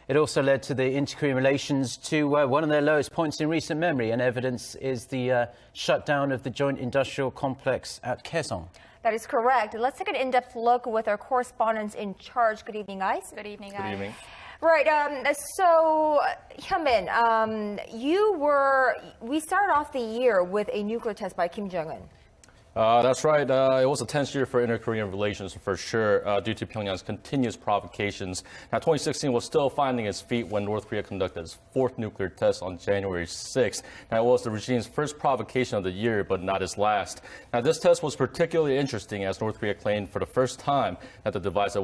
it also led to the inter-Korean relations to one of their lowest points in recent memory, and evidence is the shutdown of the joint industrial complex at Kaesong. That is correct. Let's take an in-depth look with our correspondents in charge. Good evening, guys. Good evening, guys. Good evening. Right, so Hyunbin, we started off the year with a nuclear test by Kim Jong-un. That's right. It was a tense year for inter-Korean relations for sure due to Pyongyang's continuous provocations. Now, 2016 was still finding its feet when North Korea conducted its fourth nuclear test on January 6th. Now, it was the regime's first provocation of the year, but not its last. Now, this test was particularly interesting as North Korea claimed for the first time that the device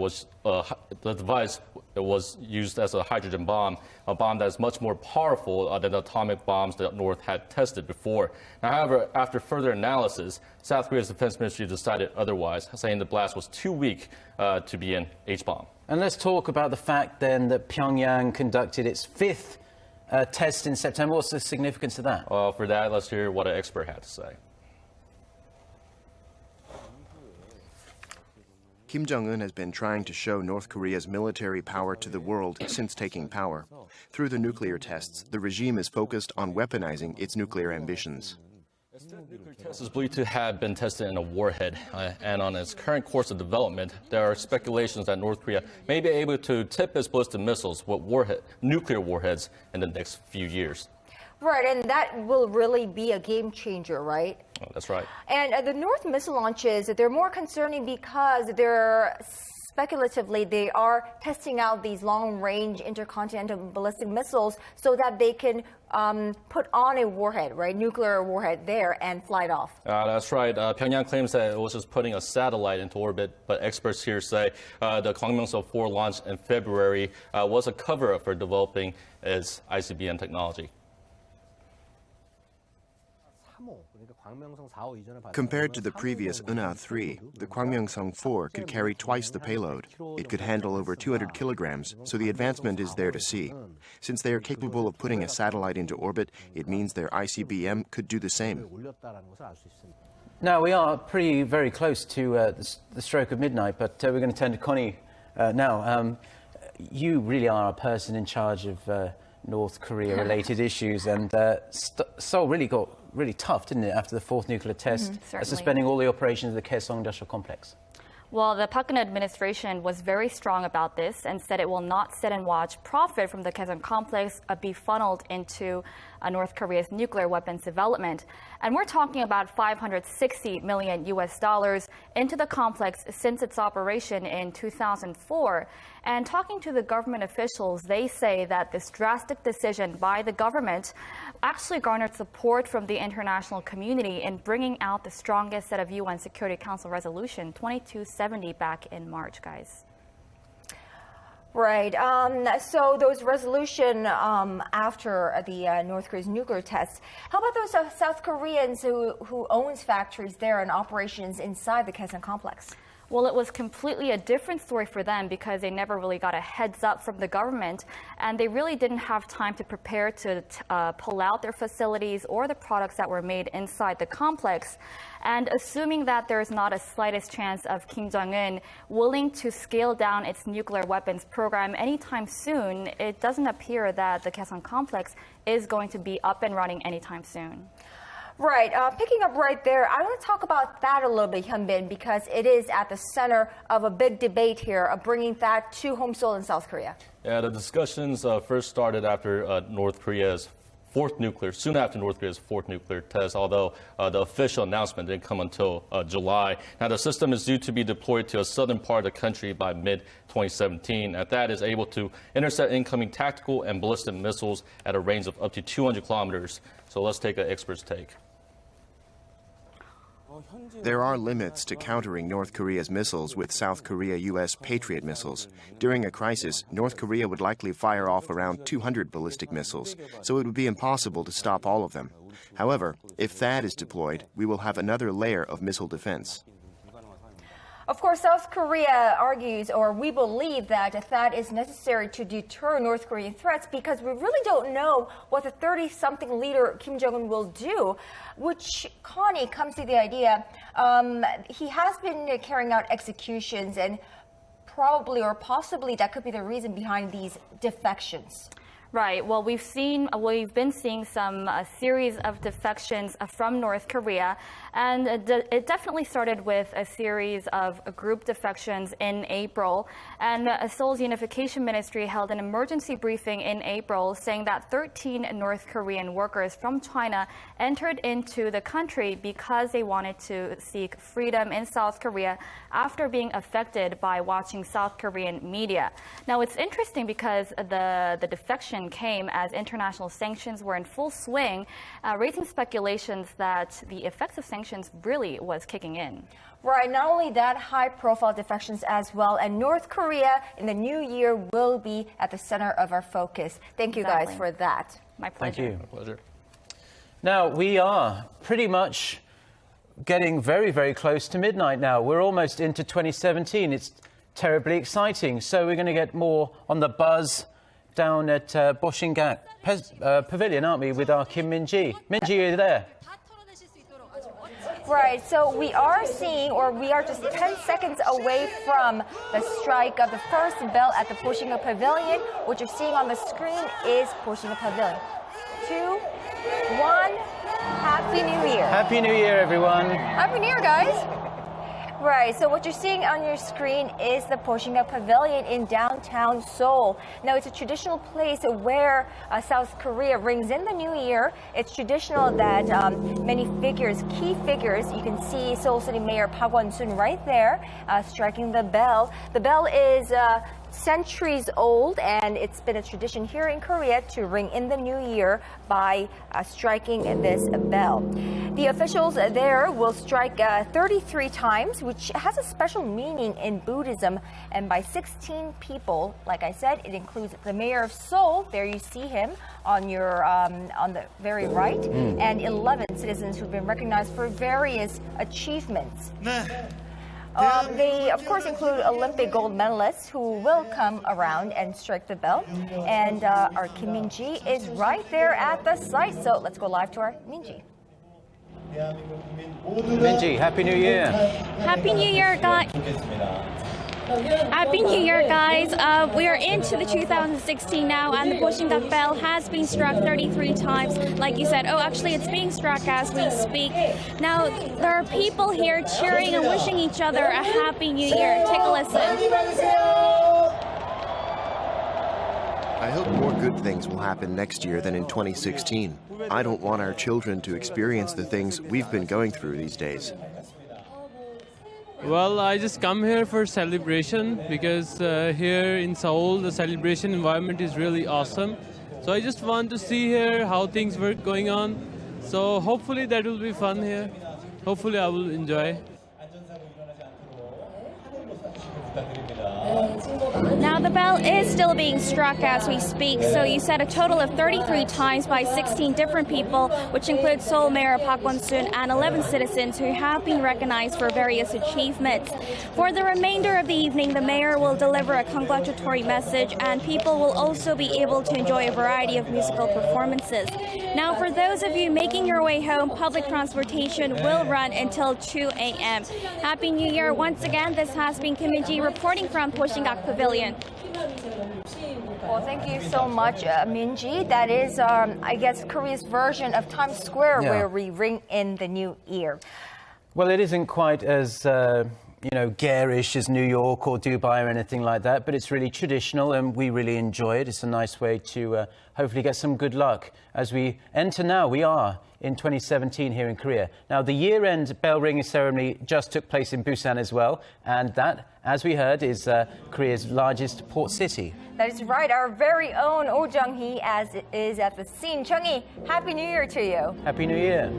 was used as a hydrogen bomb, a bomb that is much more powerful than the atomic bombs that North had tested before. Now, however, after further analysis, South Korea's defense ministry decided otherwise, saying the blast was too weak to be an H-bomb. And let's talk about the fact then that Pyongyang conducted its fifth test in September. What's the significance of that? For that, let's hear what an expert had to say. Kim Jong-un has been trying to show North Korea's military power to the world since taking power. Through the nuclear tests, the regime is focused on weaponizing its nuclear ambitions. Nuclear test is believed to have been tested in a warhead, and on its current course of development, there are speculations that North Korea may be able to tip its ballistic missiles with nuclear warheads in the next few years. Right, and that will really be a game changer, right? Oh, that's right. And the North missile launches, they're more concerning because speculatively, they are testing out these long-range intercontinental ballistic missiles so that they can put on a warhead, right, nuclear warhead there and fly it off. That's right. Pyongyang claims that it was just putting a satellite into orbit, but experts here say the Gwanghwamun 4 launch in February was a cover-up for developing its ICBM technology. Compared to the previous Una-3, the Gwanghwamun 4 could carry twice the payload. It could handle over 200 kilograms, so the advancement is there to see. Since they are capable of putting a satellite into orbit, it means their ICBM could do the same. Now, we are very close to the stroke of midnight, but we're going to turn to Connie now. You really are a person in charge of North Korea-related issues, and Seoul really got tough, didn't it, after the fourth nuclear test, suspending all the operations of the Kaesong Industrial Complex? Well, the Park Geun-hye administration was very strong about this and said it will not sit and watch profit from the Kaesong complex be funneled into North Korea's nuclear weapons development. And we're talking about $560 million into the complex since its operation in 2004. And talking to the government officials, they say that this drastic decision by the government actually garnered support from the international community in bringing out the strongest set of UN Security Council resolution 2270 back in March, guys. Right. So those resolution after the North Korea's nuclear tests, how about those South Koreans who owns factories there and operations inside the Kaesong complex? Well, it was completely a different story for them because they never really got a heads up from the government, and they really didn't have time to prepare to pull out their facilities or the products that were made inside the complex. And assuming that there is not a slightest chance of Kim Jong-un willing to scale down its nuclear weapons program anytime soon, it doesn't appear that the Kaesong complex is going to be up and running anytime soon. Right. Picking up right there, I want to talk about that a little bit, Hyunbin, because it is at the center of a big debate here of bringing that to home Seoul in South Korea. Yeah, the discussions first started after soon after North Korea's fourth nuclear test, although the official announcement didn't come until July. Now, the system is due to be deployed to a southern part of the country by mid-2017. And that is able to intercept incoming tactical and ballistic missiles at a range of up to 200 kilometers. So let's take an expert's take. There are limits to countering North Korea's missiles with South Korea-U.S. Patriot missiles. During a crisis, North Korea would likely fire off around 200 ballistic missiles, so it would be impossible to stop all of them. However, if THAAD is deployed, we will have another layer of missile defense. Of course, South Korea argues, or we believe, that THAAD is necessary to deter North Korean threats because we really don't know what the 30-something leader Kim Jong-un will do, which, Connie, comes to the idea he has been carrying out executions, and probably or possibly that could be the reason behind these defections. Right. Well, we've been seeing some series of defections from North Korea, and it definitely started with a series of group defections in April. And Seoul's Unification Ministry held an emergency briefing in April saying that 13 North Korean workers from China entered into the country because they wanted to seek freedom in South Korea after being affected by watching South Korean media. Now, it's interesting because the defection came as international sanctions were in full swing, raising speculations that the effects of sanctions really was kicking in. Right, not only that, high-profile defections as well, and North Korea in the new year will be at the center of our focus. Thank you guys for that. My pleasure. Thank you. My pleasure. Now, we are pretty much getting very, very close to midnight now. We're almost into 2017. It's terribly exciting. So we're going to get more on the buzz down at Bosingak Pavilion, aren't we, with our Kim Min-ji. Min-ji, are you there? Right, so we are seeing, or we are just 10 seconds away from the strike of the first bell at the Bosingak Pavilion. What you're seeing on the screen is Bosingak Pavilion. 2, 1, Happy New Year. Happy New Year, everyone. Happy New Year, guys. Right, so what you're seeing on your screen is the Bosingak Pavilion in downtown Seoul. Now, it's a traditional place where South Korea rings in the new year. It's traditional that many figures, key figures, you can see Seoul City Mayor Park Won-soon right there striking the bell. The bell is centuries old, and it's been a tradition here in Korea to ring in the new year by striking this bell. The officials there will strike 33 times, which has a special meaning in Buddhism, and by 16 people. Like I said, it includes the mayor of Seoul. There you see him on your on the very right, and 11 citizens who've been recognized for various achievements. They, of course, include Olympic gold medalists who will come around and strike the bell. And our Kim Min-ji is right there at the site. So let's go live to our Min-ji. Min-ji, Happy New Year. Happy New Year, guys. Happy New Year, guys. We are into the 2016 now, and the Bosingak bell has been struck 33 times. Like you said, actually, it's being struck as we speak. Now, there are people here cheering and wishing each other a Happy New Year. Take a listen. I hope more good things will happen next year than in 2016. I don't want our children to experience the things we've been going through these days. Well, I just come here for celebration because here in Seoul, the celebration environment is really awesome. So I just want to see here how things were going on. So hopefully that will be fun here. Hopefully I will enjoy. Now the bell is still being struck as we speak, so you said a total of 33 times by 16 different people, which includes Seoul Mayor Park Won-soon and 11 citizens who have been recognized for various achievements. For the remainder of the evening, the mayor will deliver a congratulatory message, and people will also be able to enjoy a variety of musical performances. Now, for those of you making your way home, public transportation will run until 2 a.m. Happy New Year once again. This has been Kim Min-ji reporting from Bosingak Pavilion. Well, thank you so much, Min-ji. That is, I guess, Korea's version of Times Square, where we ring in the new year. Well, it isn't quite as, garish as New York or Dubai or anything like that, but it's really traditional and we really enjoy it. It's a nice way to hopefully get some good luck as we enter now. We are in 2017 here in Korea. Now, the year-end bell ringing ceremony just took place in Busan as well, and that, as we heard, is Korea's largest port city. That is right. Our very own Oh Jung-hee is at the scene. Chung-hee, Happy New Year to you. Happy New Year.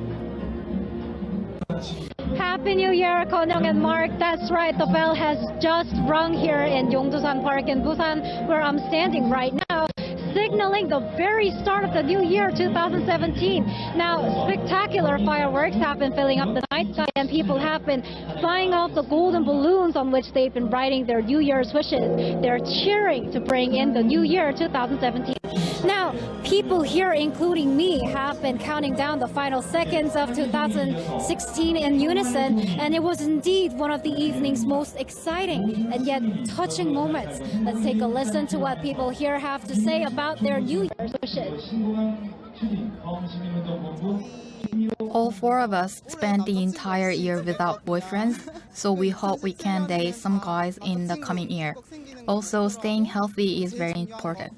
Happy New Year, Konyoung and Mark. That's right, the bell has just rung here in Yongdusan Park in Busan, where I'm standing right now, signaling the very start of the new year 2017. Now, spectacular fireworks have been filling up the night sky, and people have been flying off the golden balloons on which they've been writing their New Year's wishes. They're cheering to bring in the new year 2017. Now, people here, including me, have been counting down the final seconds of 2016 in unison, and it was indeed one of the evening's most exciting and yet touching moments. Let's take a listen to what people here have to say about their their New Year's wishes. All four of us spent the entire year without boyfriends, so we hope we can date some guys in the coming year. Also, staying healthy is very important.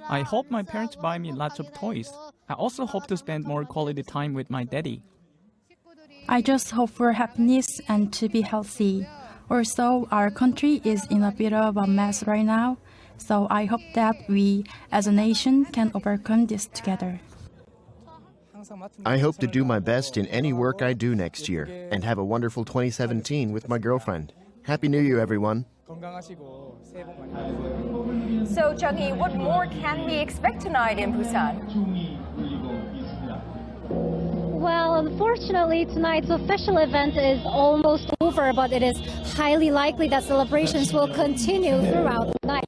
I hope my parents buy me lots of toys. I also hope to spend more quality time with my daddy. I just hope for happiness and to be healthy. Also, our country is in a bit of a mess right now, so I hope that we, as a nation, can overcome this together. I hope to do my best in any work I do next year and have a wonderful 2017 with my girlfriend. Happy New Year, everyone. So, Jung-hee, what more can we expect tonight in Busan? Well, unfortunately, tonight's official event is almost over, but it is highly likely that celebrations will continue throughout the night.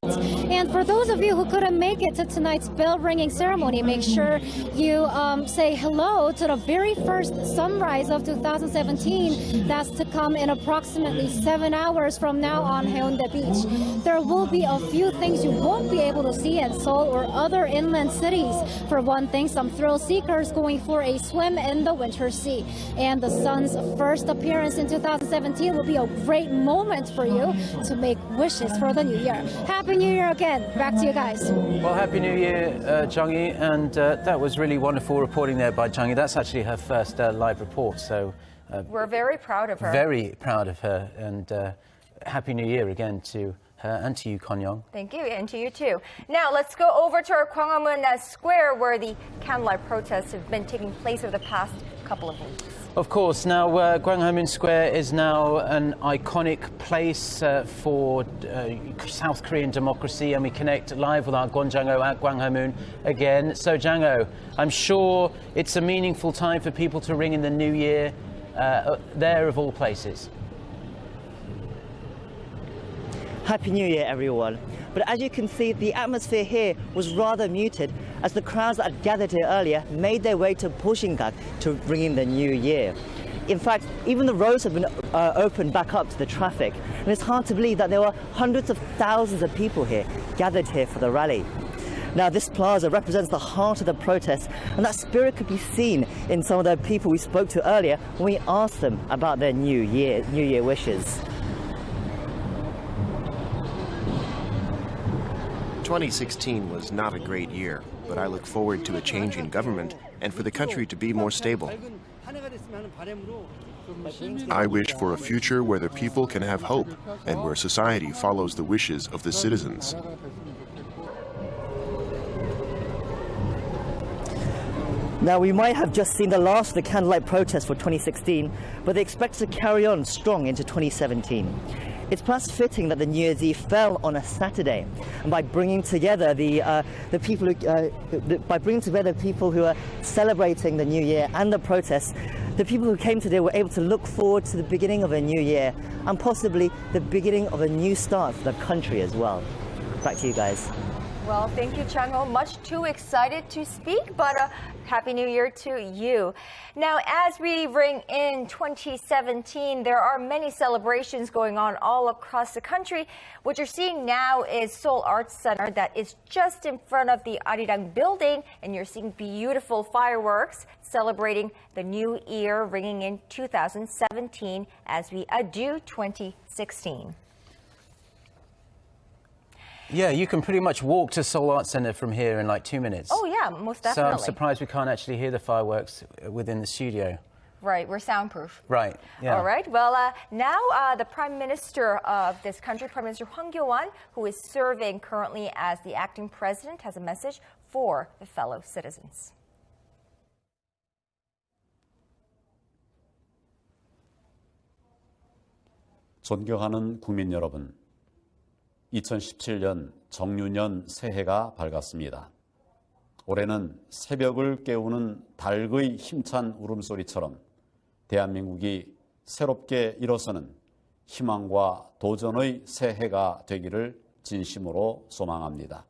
And for those of you who couldn't make it to tonight's bell ringing ceremony, make sure you say hello to the very first sunrise of 2017 that's to come in approximately 7 hours from now on Haeundae Beach. There will be a few things you won't be able to see in Seoul or other inland cities. For one thing, some thrill seekers going for a swim in the winter sea. And the sun's first appearance in 2017 will be a great moment for you to make wishes for the new year. Happy New Year again. Back to you guys. Well, Happy New Year, Jung-hee, and that was really wonderful reporting there by Jung-hee. That's actually her first live report, so... we're very proud of her. Very proud of her, and Happy New Year again to her and to you, Kon-young. Thank you, and to you too. Now let's go over to our Gwanghwamun Square, where the candlelight protests have been taking place over the past couple of weeks. Of course, now Gwanghwamun Square is now an iconic place for South Korean democracy, and we connect live with our Gon Jang-ho at Gwanghwamun again. So Jang-ho, I'm sure it's a meaningful time for people to ring in the new year there of all places. Happy New Year, everyone. But as you can see, the atmosphere here was rather muted as the crowds that had gathered here earlier made their way to Bosingak to bring in the new year. In fact, even the roads have been opened back up to the traffic, and it's hard to believe that there were hundreds of thousands of people here gathered here for the rally. Now, this plaza represents the heart of the protest, and that spirit could be seen in some of the people we spoke to earlier when we asked them about their New Year wishes. 2016 was not a great year, but I look forward to a change in government and for the country to be more stable. I wish for a future where the people can have hope and where society follows the wishes of the citizens. Now, we might have just seen the last of the candlelight protests for 2016, but they expect to carry on strong into 2017. It's perhaps fitting that the New Year's Eve fell on a Saturday, and by bringing together the people who are celebrating the New Year and the protests, the people who came today were able to look forward to the beginning of a new year and possibly the beginning of a new start for the country as well. Back to you guys. Well, thank you, Chang-ho. Much too excited to speak, but Happy New Year to you. Now, as we ring in 2017, there are many celebrations going on all across the country. What you're seeing now is Seoul Arts Center that is just in front of the Arirang building, and you're seeing beautiful fireworks celebrating the new year, ringing in 2017 as we adieu 2016. Yeah, you can pretty much walk to Seoul Arts Center from here in like 2 minutes. Oh yeah, most definitely. So I'm surprised we can't actually hear the fireworks within the studio. Right, we're soundproof. Right, yeah. All right, well, now the Prime Minister of this country, Prime Minister Hwang Kyo-won, who is serving currently as the acting president, has a message for the fellow citizens. 존경하는 국민 여러분. 2017년 정유년 새해가 밝았습니다. 올해는 새벽을 깨우는 닭의 힘찬 울음소리처럼 대한민국이 새롭게 일어서는 희망과 도전의 새해가 되기를 진심으로 소망합니다.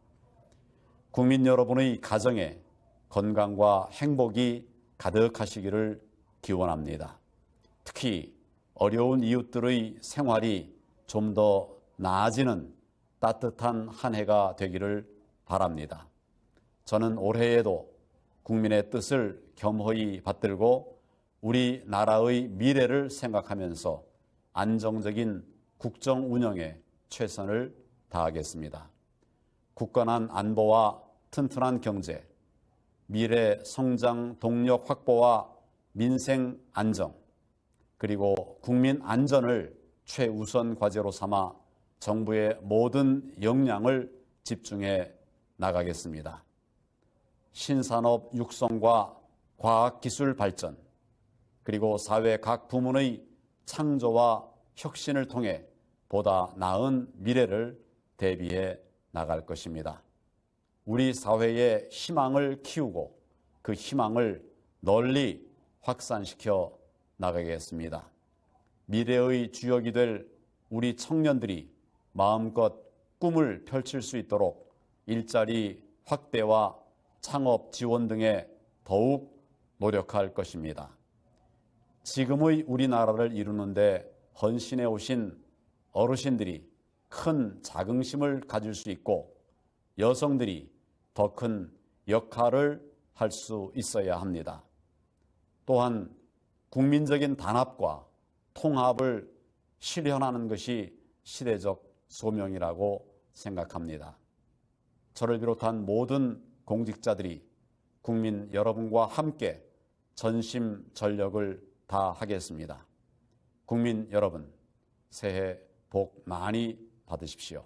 국민 여러분의 가정에 건강과 행복이 가득하시기를 기원합니다. 특히 어려운 이웃들의 생활이 좀 더 나아지는 따뜻한 한 해가 되기를 바랍니다. 저는 올해에도 국민의 뜻을 겸허히 받들고 우리나라의 미래를 생각하면서 안정적인 국정 운영에 최선을 다하겠습니다. 굳건한 안보와 튼튼한 경제, 미래 성장 동력 확보와 민생 안정, 그리고 국민 안전을 최우선 과제로 삼아 정부의 모든 역량을 집중해 나가겠습니다. 신산업 육성과 과학기술 발전, 그리고 사회 각 부문의 창조와 혁신을 통해 보다 나은 미래를 대비해 나갈 것입니다. 우리 사회의 희망을 키우고 그 희망을 널리 확산시켜 나가겠습니다. 미래의 주역이 될 우리 청년들이 마음껏 꿈을 펼칠 수 있도록 일자리 확대와 창업 지원 등에 더욱 노력할 것입니다. 지금의 우리나라를 이루는데 헌신해 오신 어르신들이 큰 자긍심을 가질 수 있고 여성들이 더 큰 역할을 할 수 있어야 합니다. 또한 국민적인 단합과 통합을 실현하는 것이 시대적 소명이라고 생각합니다. 저를 비롯한 모든 공직자들이 국민 여러분과 함께 전심전력을 다하겠습니다. 국민 여러분, 새해 복 많이 받으십시오.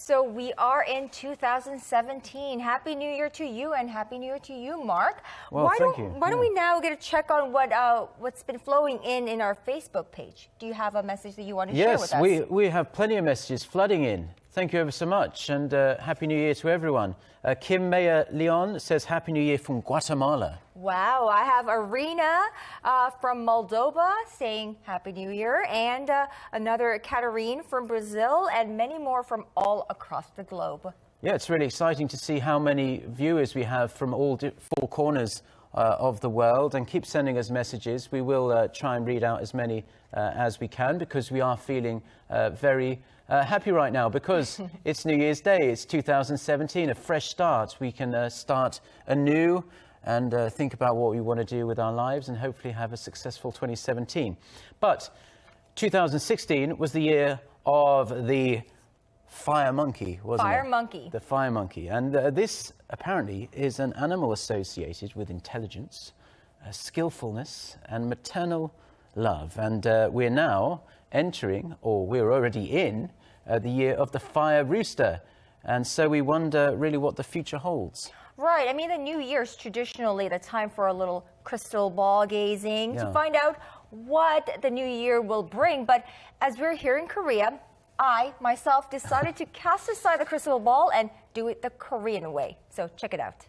So we are in 2017. Happy New Year to you and Happy New Year to you, Mark. Well, thank you. Why don't we now get a check on what's been flowing in our Facebook page? Do you have a message that you want to share with us? Yes, we have plenty of messages flooding in. Thank you ever so much, and Happy New Year to everyone. Kim Maya Leon says Happy New Year from Guatemala. Wow, I have Arina from Moldova saying Happy New Year, and another Katarine from Brazil, and many more from all across the globe. Yeah, it's really exciting to see how many viewers we have from all four corners of the world, and keep sending us messages. We will try and read out as many as we can, because we are feeling very happy right now, because it's New Year's Day, it's 2017, a fresh start. We can start anew and think about what we want to do with our lives and hopefully have a successful 2017. But 2016 was the year of the fire monkey, wasn't it? Fire monkey. The fire monkey. And this apparently is an animal associated with intelligence, skillfulness and maternal love. And we're now entering, or we're already in, the year of the fire rooster. And so we wonder really what the future holds. Right. I mean, the New Year is traditionally the time for a little crystal ball gazing to find out what the new year will bring. But as we're here in Korea, I myself decided to cast aside the crystal ball and do it the Korean way. So check it out.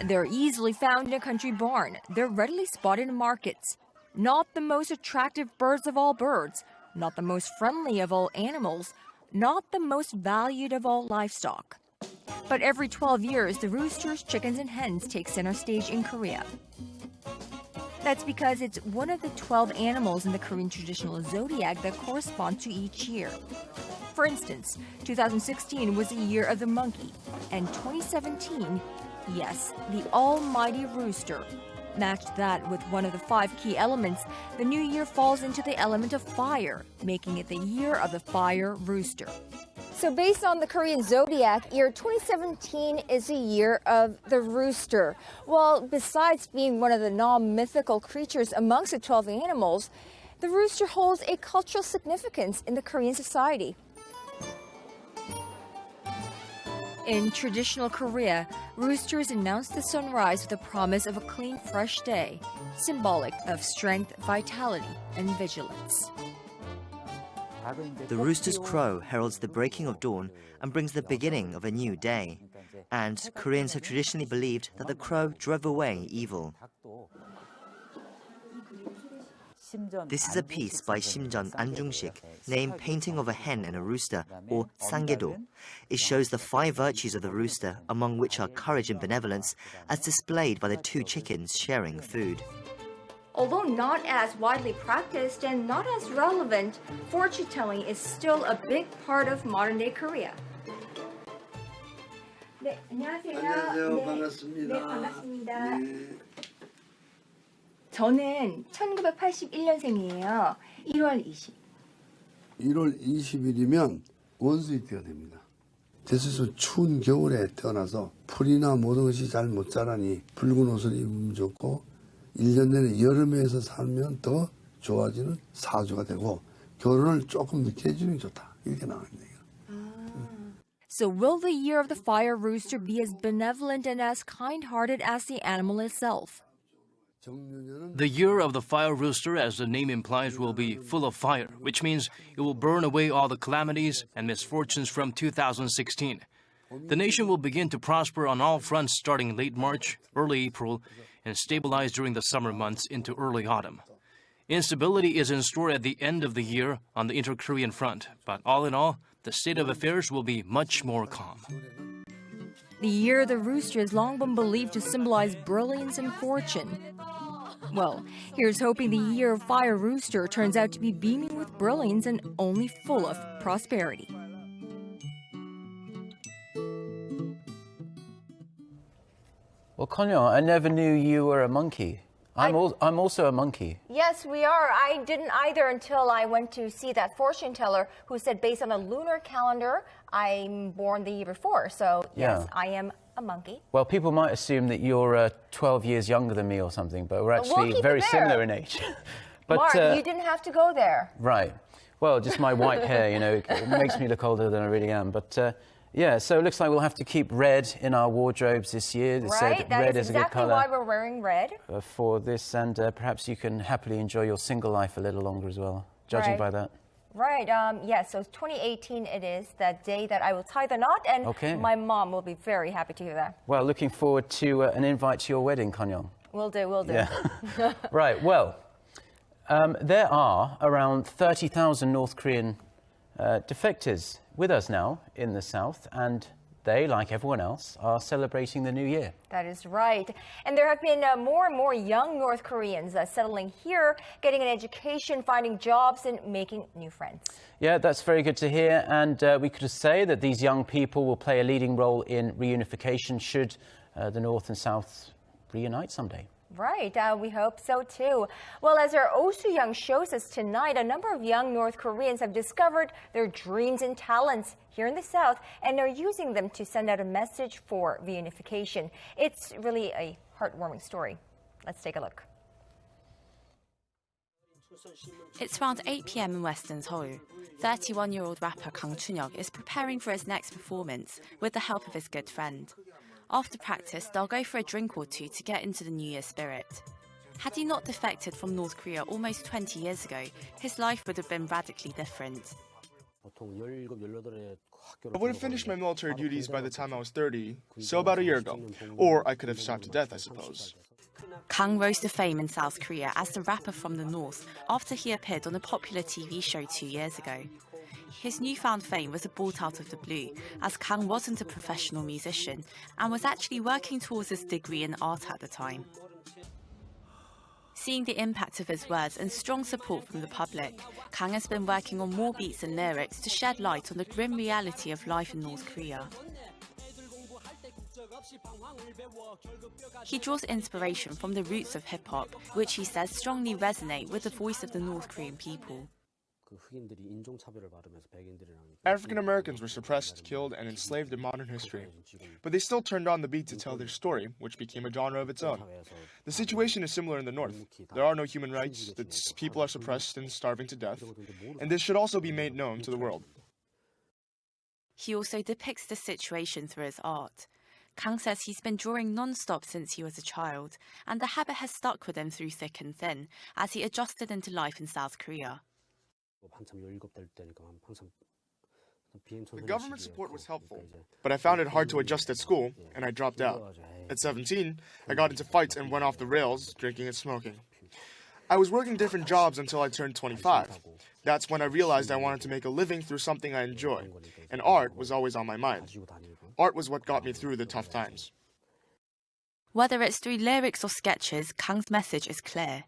They're easily found in a country barn. They're readily spotted in markets. Not the most attractive birds of all birds, not the most friendly of all animals, not the most valued of all livestock. But every 12 years, the roosters, chickens, and hens take center stage in Korea. That's because it's one of the 12 animals in the Korean traditional zodiac that correspond to each year. For instance, 2016 was the year of the monkey, and 2017, yes, the almighty rooster. Match that with one of the 5 key elements, the new year falls into the element of fire, making it the year of the fire rooster. So based on the Korean zodiac, year 2017 is the year of the rooster. Well, besides being one of the non-mythical creatures amongst the 12 animals, the rooster holds a cultural significance in the Korean society. In traditional Korea, roosters announce the sunrise with the promise of a clean, fresh day, symbolic of strength, vitality, and vigilance. The rooster's crow heralds the breaking of dawn and brings the beginning of a new day. And Koreans have traditionally believed that the crow drove away evil. This is a piece by Simjeon Anjungsik, named Painting of a Hen and a Rooster, or Sangedo. It shows the 5 virtues of the rooster, among which are courage and benevolence, as displayed by the 2 chickens sharing food. Although not as widely practiced and not as relevant, fortune-telling is still a big part of modern-day Korea. 네, 안녕하세요. 안녕하세요. 반갑습니다. 네, 반갑습니다. 저는 1981년생이에요. 1월 20일. 1월 20일이면 원수이때가 됩니다. 대체로 추운 겨울에 태어나서 풀이나 모든 것이 잘 못 자라니 붉은 옷을 입으면 좋고 1년 내내 여름에서 살면 더 좋아지는 사주가 되고 결혼을 조금 늦게 해주는 게 좋다. 이렇게 나옵니다. So will the year of the fire rooster be as benevolent and as kind-hearted as the animal itself? The year of the fire rooster, as the name implies, will be full of fire, which means it will burn away all the calamities and misfortunes from 2016. The nation will begin to prosper on all fronts starting late March, early April, and stabilize during the summer months into early autumn. Instability is in store at the end of the year on the inter-Korean front, but all in all, the state of affairs will be much more calm. The year of the rooster has long been believed to symbolize brilliance and fortune. Well, here's hoping the year of fire rooster turns out to be beaming with brilliance and only full of prosperity. Well, Konyo, I never knew you were a monkey. I'm also a monkey. Yes, we are. I didn't either until I went to see that fortune teller who said based on a lunar calendar, I'm born the year before. So, yes, I am a monkey. Well, people might assume that you're 12 years younger than me or something, but we're actually very similar in age. But, Mark, you didn't have to go there. Right. Well, just my white hair, you know, it makes me look older than I really am. But, yeah, so it looks like we'll have to keep red in our wardrobes this year. They said red is a good colour. Why we're wearing red. For this, and perhaps you can happily enjoy your single life a little longer as well, judging by that. Right. Yeah, so 2018 it is, that day that I will tie the knot, and my mom will be very happy to hear that. Well, looking forward to an invite to your wedding, Kanyong. Will do, will do. Yeah. Right, well, there are around 30,000 North Korean defectors with us now in the south, and they, like everyone else, are celebrating the new year. That is right. And there have been more and more young North Koreans settling here, getting an education, finding jobs, and making new friends. Yeah, that's very good to hear. And we could say that these young people will play a leading role in reunification should the North and South reunite someday. Right, we hope so too. Well, as our Oh So Young shows us tonight, a number of young North Koreans have discovered their dreams and talents here in the South, and are using them to send out a message for reunification. It's really a heartwarming story. Let's take a look. It's around 8 p.m. in Western Seoul. 31-year-old rapper Kang Chunhyuk is preparing for his next performance with the help of his good friend. After practice, they'll go for a drink or two to get into the New Year spirit. Had he not defected from North Korea almost 20 years ago, his life would have been radically different. I would have finished my military duties by the time I was 30, so about a year ago. Or I could have starved to death, I suppose. Kang rose to fame in South Korea as the rapper from the North after he appeared on a popular TV show 2 years ago. His newfound fame was brought out of the blue, as Kang wasn't a professional musician and was actually working towards his degree in art at the time. Seeing the impact of his words and strong support from the public, Kang has been working on more beats and lyrics to shed light on the grim reality of life in North Korea. He draws inspiration from the roots of hip-hop, which he says strongly resonate with the voice of the North Korean people. African Americans were suppressed, killed, and enslaved in modern history. But they still turned on the beat to tell their story, which became a genre of its own. The situation is similar in the North. There are no human rights, the people are suppressed and starving to death, and this should also be made known to the world. He also depicts the situation through his art. Kang says he's been drawing non-stop since he was a child, and the habit has stuck with him through thick and thin as he adjusted into life in South Korea. The government support was helpful, but I found it hard to adjust at school, and I dropped out. At 17, I got into fights and went off the rails, drinking and smoking. I was working different jobs until I turned 25. That's when I realized I wanted to make a living through something I enjoy, and art was always on my mind. Art was what got me through the tough times. Whether it's through lyrics or sketches, Kang's message is clear.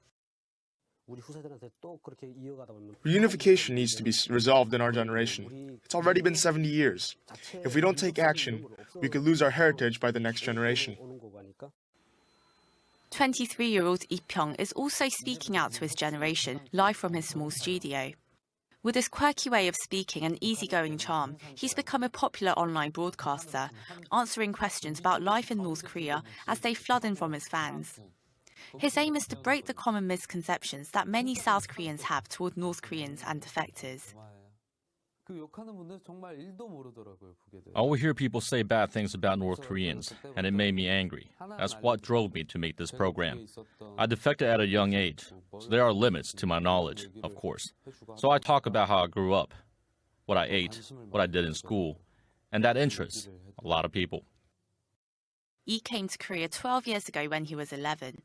Reunification needs to be resolved in our generation. It's already been 70 years. If we don't take action, we could lose our heritage by the next generation. 23-year-old Lee Pyong is also speaking out to his generation, live from his small studio. With his quirky way of speaking and easygoing charm, he's become a popular online broadcaster, answering questions about life in North Korea as they flood in from his fans. His aim is to break the common misconceptions that many South Koreans have toward North Koreans and defectors. I always hear people say bad things about North Koreans, and it made me angry. That's what drove me to make this program. I defected at a young age, so there are limits to my knowledge, of course. So I talk about how I grew up, what I ate, what I did in school, and that interests a lot of people. Lee came to Korea 12 years ago when he was 11.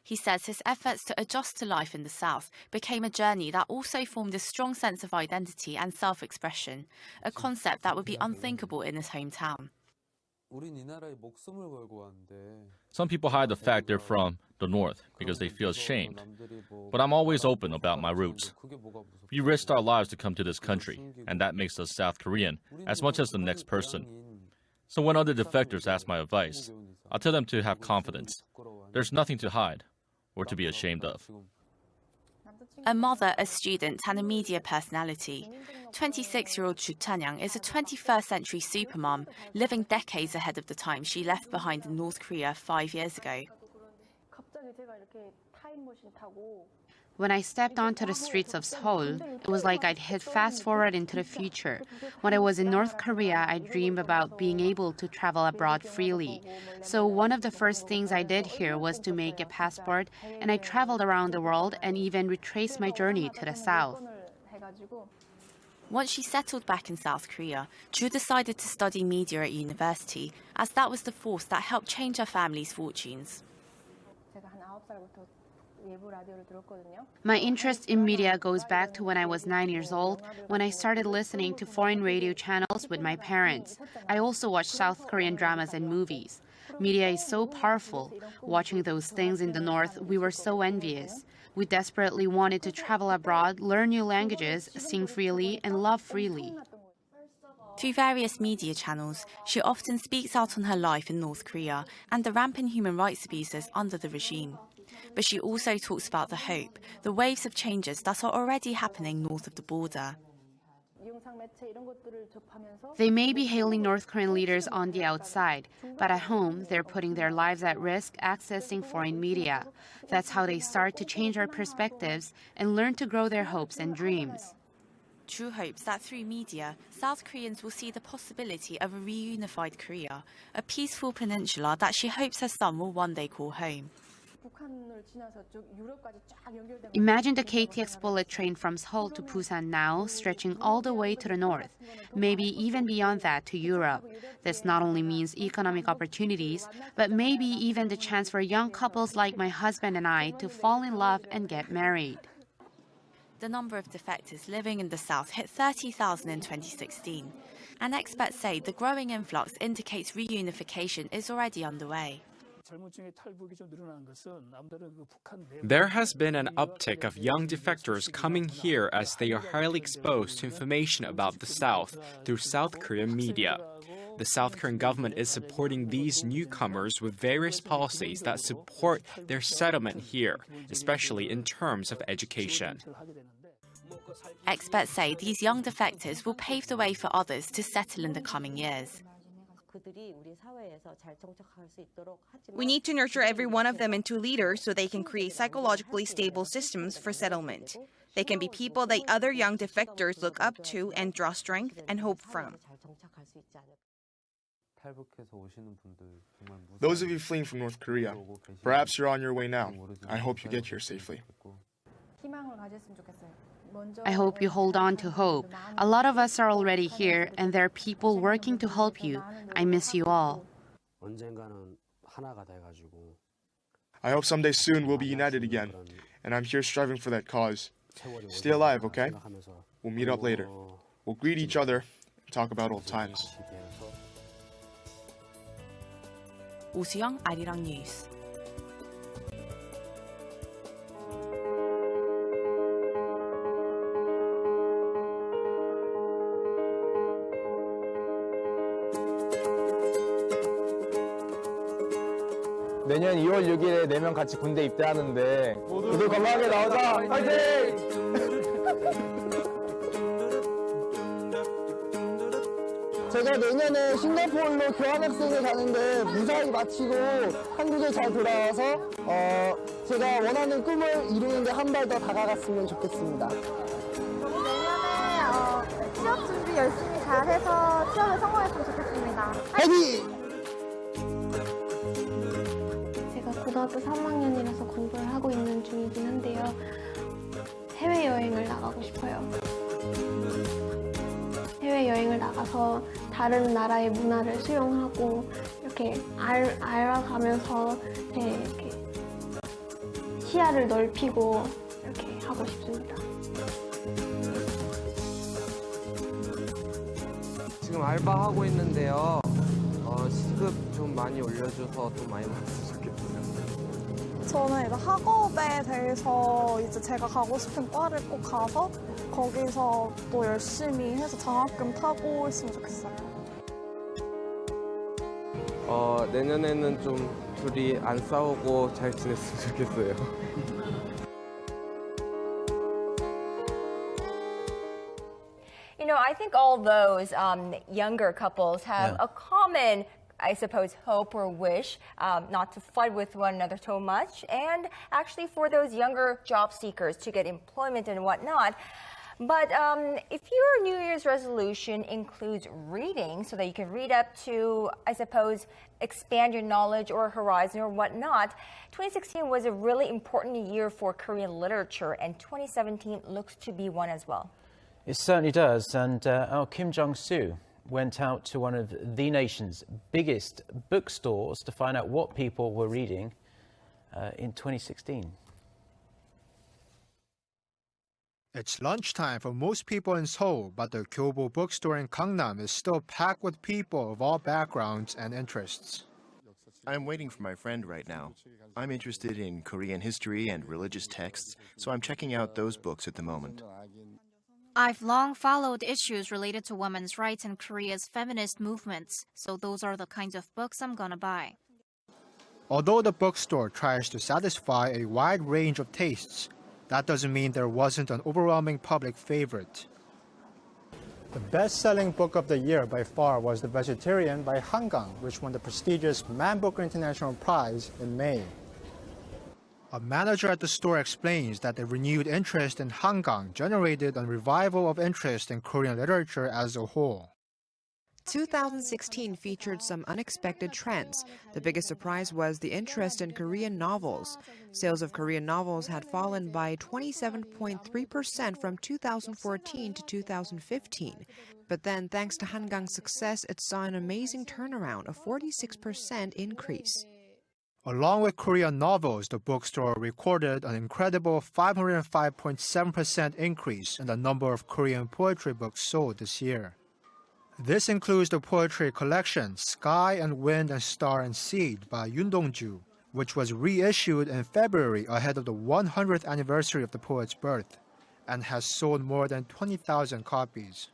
He says his efforts to adjust to life in the South became a journey that also formed a strong sense of identity and self-expression, a concept that would be unthinkable in his hometown. Some people hide the fact they're from the North because they feel ashamed. But I'm always open about my roots. We risked our lives to come to this country, and that makes us South Korean as much as the next person. So when other defectors ask my advice, I'll tell them to have confidence. There's nothing to hide or to be ashamed of. A mother, a student, and a media personality, 26-year-old Chu Chanyang is a 21st century supermom living decades ahead of the time she left behind in North Korea 5 years ago. When I stepped onto the streets of Seoul, it was like I'd hit fast forward into the future. When I was in North Korea, I dreamed about being able to travel abroad freely. So one of the first things I did here was to make a passport, and I traveled around the world and even retraced my journey to the south. Once she settled back in South Korea, Chu decided to study media at university, as that was the force that helped change her family's fortunes. My interest in media goes back to when I was 9 years old, when I started listening to foreign radio channels with my parents. I also watched South Korean dramas and movies. Media is so powerful. Watching those things in the North, we were so envious. We desperately wanted to travel abroad, learn new languages, sing freely, and love freely. Through various media channels, she often speaks out on her life in North Korea and the rampant human rights abuses under the regime. But she also talks about the hope, the waves of changes that are already happening north of the border. They may be hailing North Korean leaders on the outside, but at home, they're putting their lives at risk accessing foreign media. That's how they start to change our perspectives and learn to grow their hopes and dreams. Chu hopes that through media, South Koreans will see the possibility of a reunified Korea, a peaceful peninsula that she hopes her son will one day call home. Imagine the KTX bullet train from Seoul to Busan now, stretching all the way to the north, maybe even beyond that to Europe. This not only means economic opportunities, but maybe even the chance for young couples like my husband and I to fall in love and get married. The number of defectors living in the south hit 30,000 in 2016, and experts say the growing influx indicates reunification is already underway. There has been an uptick of young defectors coming here as they are highly exposed to information about the South through South Korean media. The South Korean government is supporting these newcomers with various policies that support their settlement here, especially in terms of education. Experts say these young defectors will pave the way for others to settle in the coming years. We need to nurture every one of them into leaders so they can create psychologically stable systems for settlement. They can be people that other young defectors look up to and draw strength and hope from. Those of you fleeing from North Korea, perhaps you're on your way now. I hope you get here safely. I hope you hold on to hope. A lot of us are already here, and there are people working to help you. I miss you all. I hope someday soon we'll be united again, and I'm here striving for that cause. Stay alive, okay? We'll meet up later. We'll greet each other and talk about old times. 오수영 아리랑 뉴스. 내년 2월 6일에 4명 같이 군대 입대하는데 모두 건강하게 나오자! 파이팅! 제가 내년에 싱가포르로 교환학생을 가는데 무사히 마치고 한국에 잘 돌아와서 제가 원하는 꿈을 이루는 데 한 발 더 다가갔으면 좋겠습니다. 내년에 취업 준비 열심히 잘해서 취업에 성공했으면 좋겠습니다. 화이팅! 고등학교 3학년이라서 공부를 하고 있는 중이긴 한데요. 해외여행을 나가고 싶어요. 해외여행을 나가서 다른 나라의 문화를 수용하고 이렇게 알아가면서 이렇게 시야를 넓히고 이렇게 하고 싶습니다. 지금 알바하고 있는데요. 시급 좀 많이 올려줘서 돈 많이 받았으면 좋겠어요. 저는 이제 학업에 대해서 이제 제가 가고 싶은 과를 꼭 가서 거기서 또 열심히 해서 장학금 타고 있으면 좋겠어요. 내년에는 좀 둘이 안 싸우고 잘 지냈으면 좋겠어요. You know, I think all those younger couples have a common, I suppose, hope or wish not to fight with one another so much, and actually for those younger job seekers to get employment and whatnot. But if your New Year's resolution includes reading so that you can read up to, I suppose, expand your knowledge or horizon or whatnot, 2016 was a really important year for Korean literature, and 2017 looks to be one as well. It certainly does, and our Kim Jong-soo went out to one of the nation's biggest bookstores to find out what people were reading in 2016. It's lunchtime for most people in Seoul, but the Kyobo bookstore in Gangnam is still packed with people of all backgrounds and interests. I'm waiting for my friend right now. I'm interested in Korean history and religious texts, so I'm checking out those books at the moment. I've long followed issues related to women's rights and Korea's feminist movements, so those are the kinds of books I'm gonna buy. Although the bookstore tries to satisfy a wide range of tastes, that doesn't mean there wasn't an overwhelming public favorite. The best-selling book of the year by far was The Vegetarian by Hangang, which won the prestigious Man Booker International Prize in May. A manager at the store explains that the renewed interest in Hangang generated a revival of interest in Korean literature as a whole. 2016 featured some unexpected trends. The biggest surprise was the interest in Korean novels. Sales of Korean novels had fallen by 27.3% from 2014 to 2015. But then, thanks to Hangang's success, it saw an amazing turnaround, a 46% increase. Along with Korean novels, the bookstore recorded an incredible 505.7% increase in the number of Korean poetry books sold this year. This includes the poetry collection Sky and Wind and Star and Seed by Yoon Dong-ju, which was reissued in February ahead of the 100th anniversary of the poet's birth and has sold more than 20,000 copies.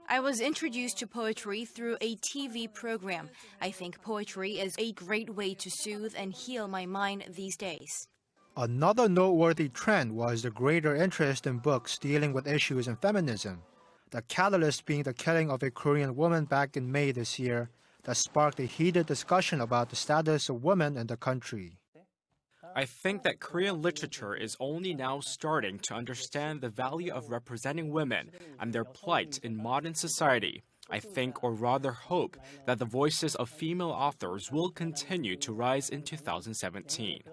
I was introduced to poetry through a TV program. I think poetry is a great way to soothe and heal my mind these days. Another noteworthy trend was the greater interest in books dealing with issues in feminism, the catalyst being the killing of a Korean woman back in May this year that sparked a heated discussion about the status of women in the country. I think that Korean literature is only now starting to understand the value of representing women and their plight in modern society. I think, or rather hope, that the voices of female authors will continue to rise in 2017.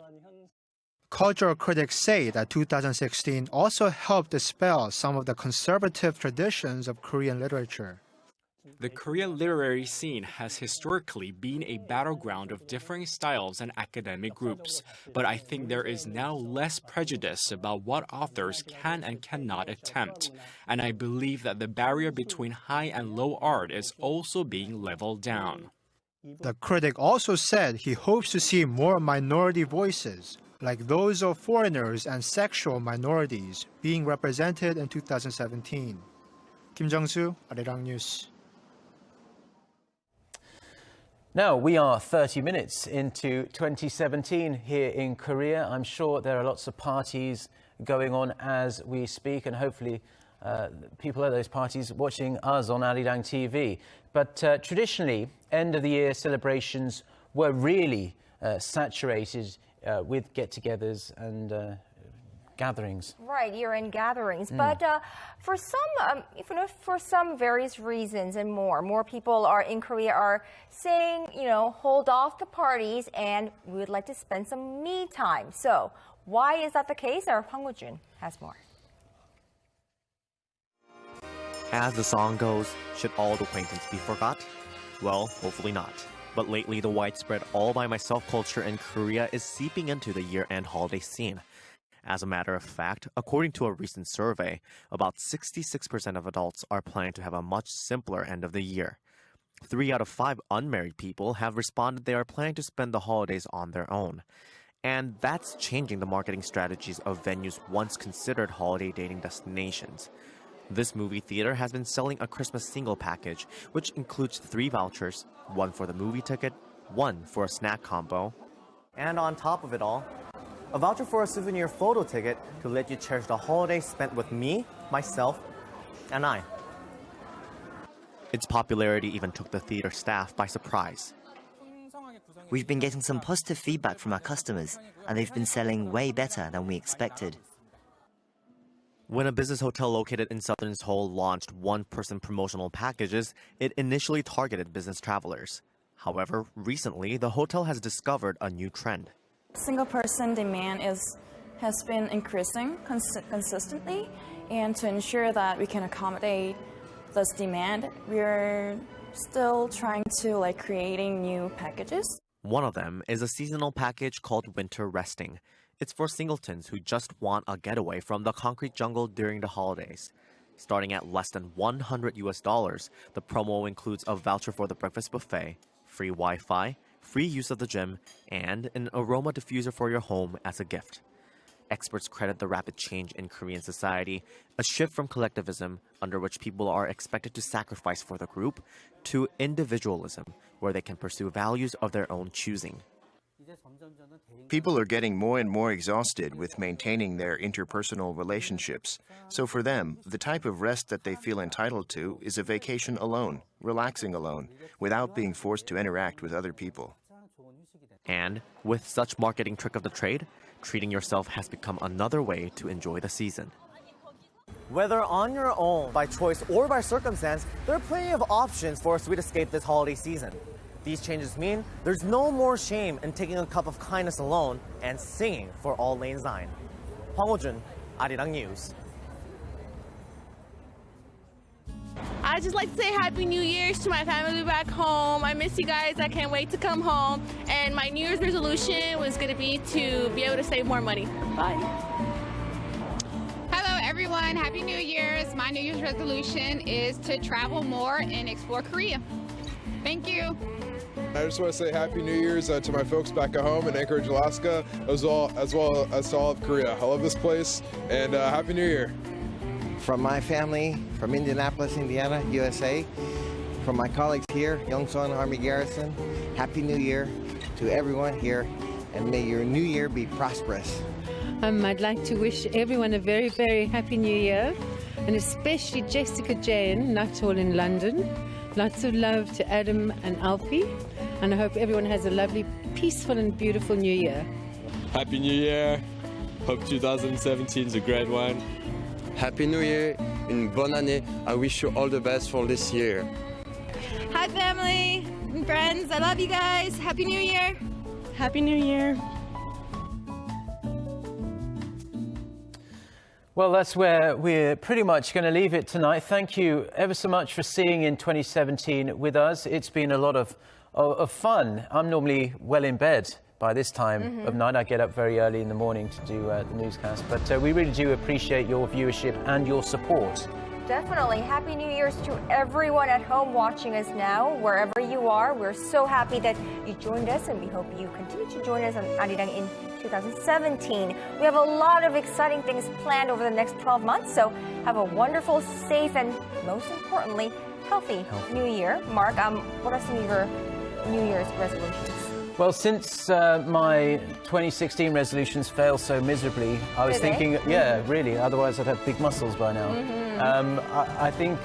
Cultural critics say that 2016 also helped dispel some of the conservative traditions of Korean literature. The Korean literary scene has historically been a battleground of differing styles and academic groups, but I think there is now less prejudice about what authors can and cannot attempt, and I believe that the barrier between high and low art is also being leveled down. The critic also said he hopes to see more minority voices, like those of foreigners and sexual minorities, being represented in 2017. Kim Jung-soo, Arirang News. Now, we are 30 minutes into 2017 here in Korea. I'm sure there are lots of parties going on as we speak, and hopefully people at those parties watching us on Arirang TV. But traditionally, end-of-the-year celebrations were really saturated with get-togethers and gatherings. Right, year-end gatherings. But for some various reasons and more people in Korea are saying, hold off the parties and we would like to spend some me time. So why is that the case? Our Hwang Woo-jun has more. As the song goes, should old acquaintance be forgot? Well, hopefully not. But lately, the widespread all-by-myself culture in Korea is seeping into the year-end holiday scene. As a matter of fact, according to a recent survey, about 66% of adults are planning to have a much simpler end of the year. 3 out of 5 unmarried people have responded they are planning to spend the holidays on their own. And that's changing the marketing strategies of venues once considered holiday dating destinations. This movie theater has been selling a Christmas single package, which includes 3 vouchers, 1 for the movie ticket, 1 for a snack combo, and on top of it all, a voucher for a souvenir photo ticket to let you cherish the holidays spent with me, myself, and I. Its popularity even took the theater staff by surprise. We've been getting some positive feedback from our customers, and they've been selling way better than we expected. When a business hotel located in Southern Seoul launched one-person promotional packages, it initially targeted business travelers. However, recently, the hotel has discovered a new trend. Single-person demand has been increasing consistently, and to ensure that we can accommodate this demand, we're still trying to creating new packages. One of them is a seasonal package called Winter Resting. It's for singletons who just want a getaway from the concrete jungle during the holidays. Starting at less than $100, the promo includes a voucher for the breakfast buffet, free Wi-Fi, free use of the gym, and an aroma diffuser for your home as a gift. Experts credit the rapid change in Korean society, a shift from collectivism, under which people are expected to sacrifice for the group, to individualism, where they can pursue values of their own choosing. People are getting more and more exhausted with maintaining their interpersonal relationships. So for them, the type of rest that they feel entitled to is a vacation alone, relaxing alone, without being forced to interact with other people. And with such marketing trick of the trade, treating yourself has become another way to enjoy the season. Whether on your own, by choice, or by circumstance, there are plenty of options for a sweet escape this holiday season. These changes mean there's no more shame in taking a cup of kindness alone and singing for all lanes 9. Hwang Woo-jun, Arirang News. I'd just like to say Happy New Year's to my family back home. I miss you guys. I can't wait to come home. And my New Year's resolution was going to be able to save more money. Bye. Hello, everyone. everyone. Happy New Year's. My New Year's resolution is to travel more and explore Korea. Thank you. I just want to say Happy New Year's to my folks back at home in Anchorage, Alaska, as well as to all of Korea. I love this place, and Happy New Year. From my family, from Indianapolis, Indiana, USA, from my colleagues here, Yongdusan Army Garrison, Happy New Year to everyone here, and may your new year be prosperous. I'd like to wish everyone a very, very happy new year, and especially Jessica Jane, not all in London. Lots of love to Adam and Alfie, and I hope everyone has a lovely, peaceful and beautiful new year. Happy New Year. Hope 2017 is a great one. Happy New Year and bonne année. I wish you all the best for this year. Hi family and friends, I love you guys. Happy New Year. Happy New Year. Well, that's where we're pretty much going to leave it tonight. Thank you ever so much for seeing in 2017 with us. It's been a lot of fun. I'm normally well in bed by this time of night. I get up very early in the morning to do the newscast. But we really do appreciate your viewership and your support. Definitely. Happy New Year's to everyone at home watching us now, wherever you are. We're so happy that you joined us, and we hope you continue to join us on Arirang in 2017. We have a lot of exciting things planned over the next 12 months, so have a wonderful, safe, and most importantly, healthy New Year. Mark, what are some of your New Year's resolutions? Well, since my 2016 resolutions failed so miserably, I was thinking, yeah, really, otherwise I'd have big muscles by now. I think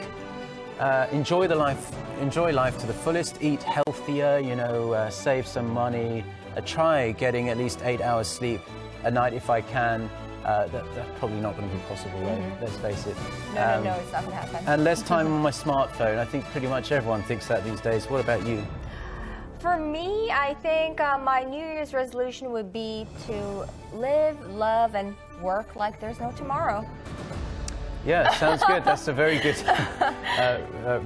enjoy life to the fullest, eat healthier, you know, save some money, try getting at least 8 hours sleep a night if I can. That's probably not going to be possible, right? Let's face it. No, it's not going to happen. And less time on my smartphone. I think pretty much everyone thinks that these days. What about you? For me, I think my New Year's resolution would be to live, love, and work like there's no tomorrow. Yeah, sounds good. That's a very good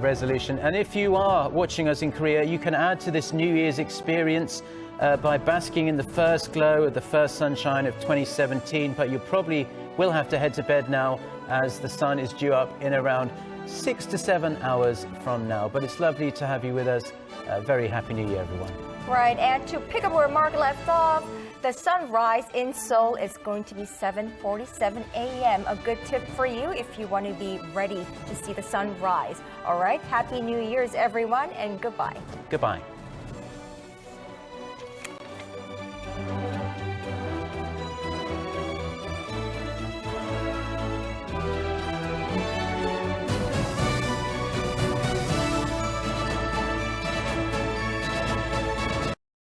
resolution. And if you are watching us in Korea, you can add to this New Year's experience by basking in the first glow of the first sunshine of 2017. But you probably will have to head to bed now, as the sun is due up in around 6 to 7 hours from now. But it's lovely to have you with us. Very happy New Year, everyone. Right, and to pick up where Mark left off, the sunrise in Seoul is going to be 7:47 a.m. A good tip for you if you want to be ready to see the sunrise. All right, Happy New Year's, everyone, and goodbye. Goodbye.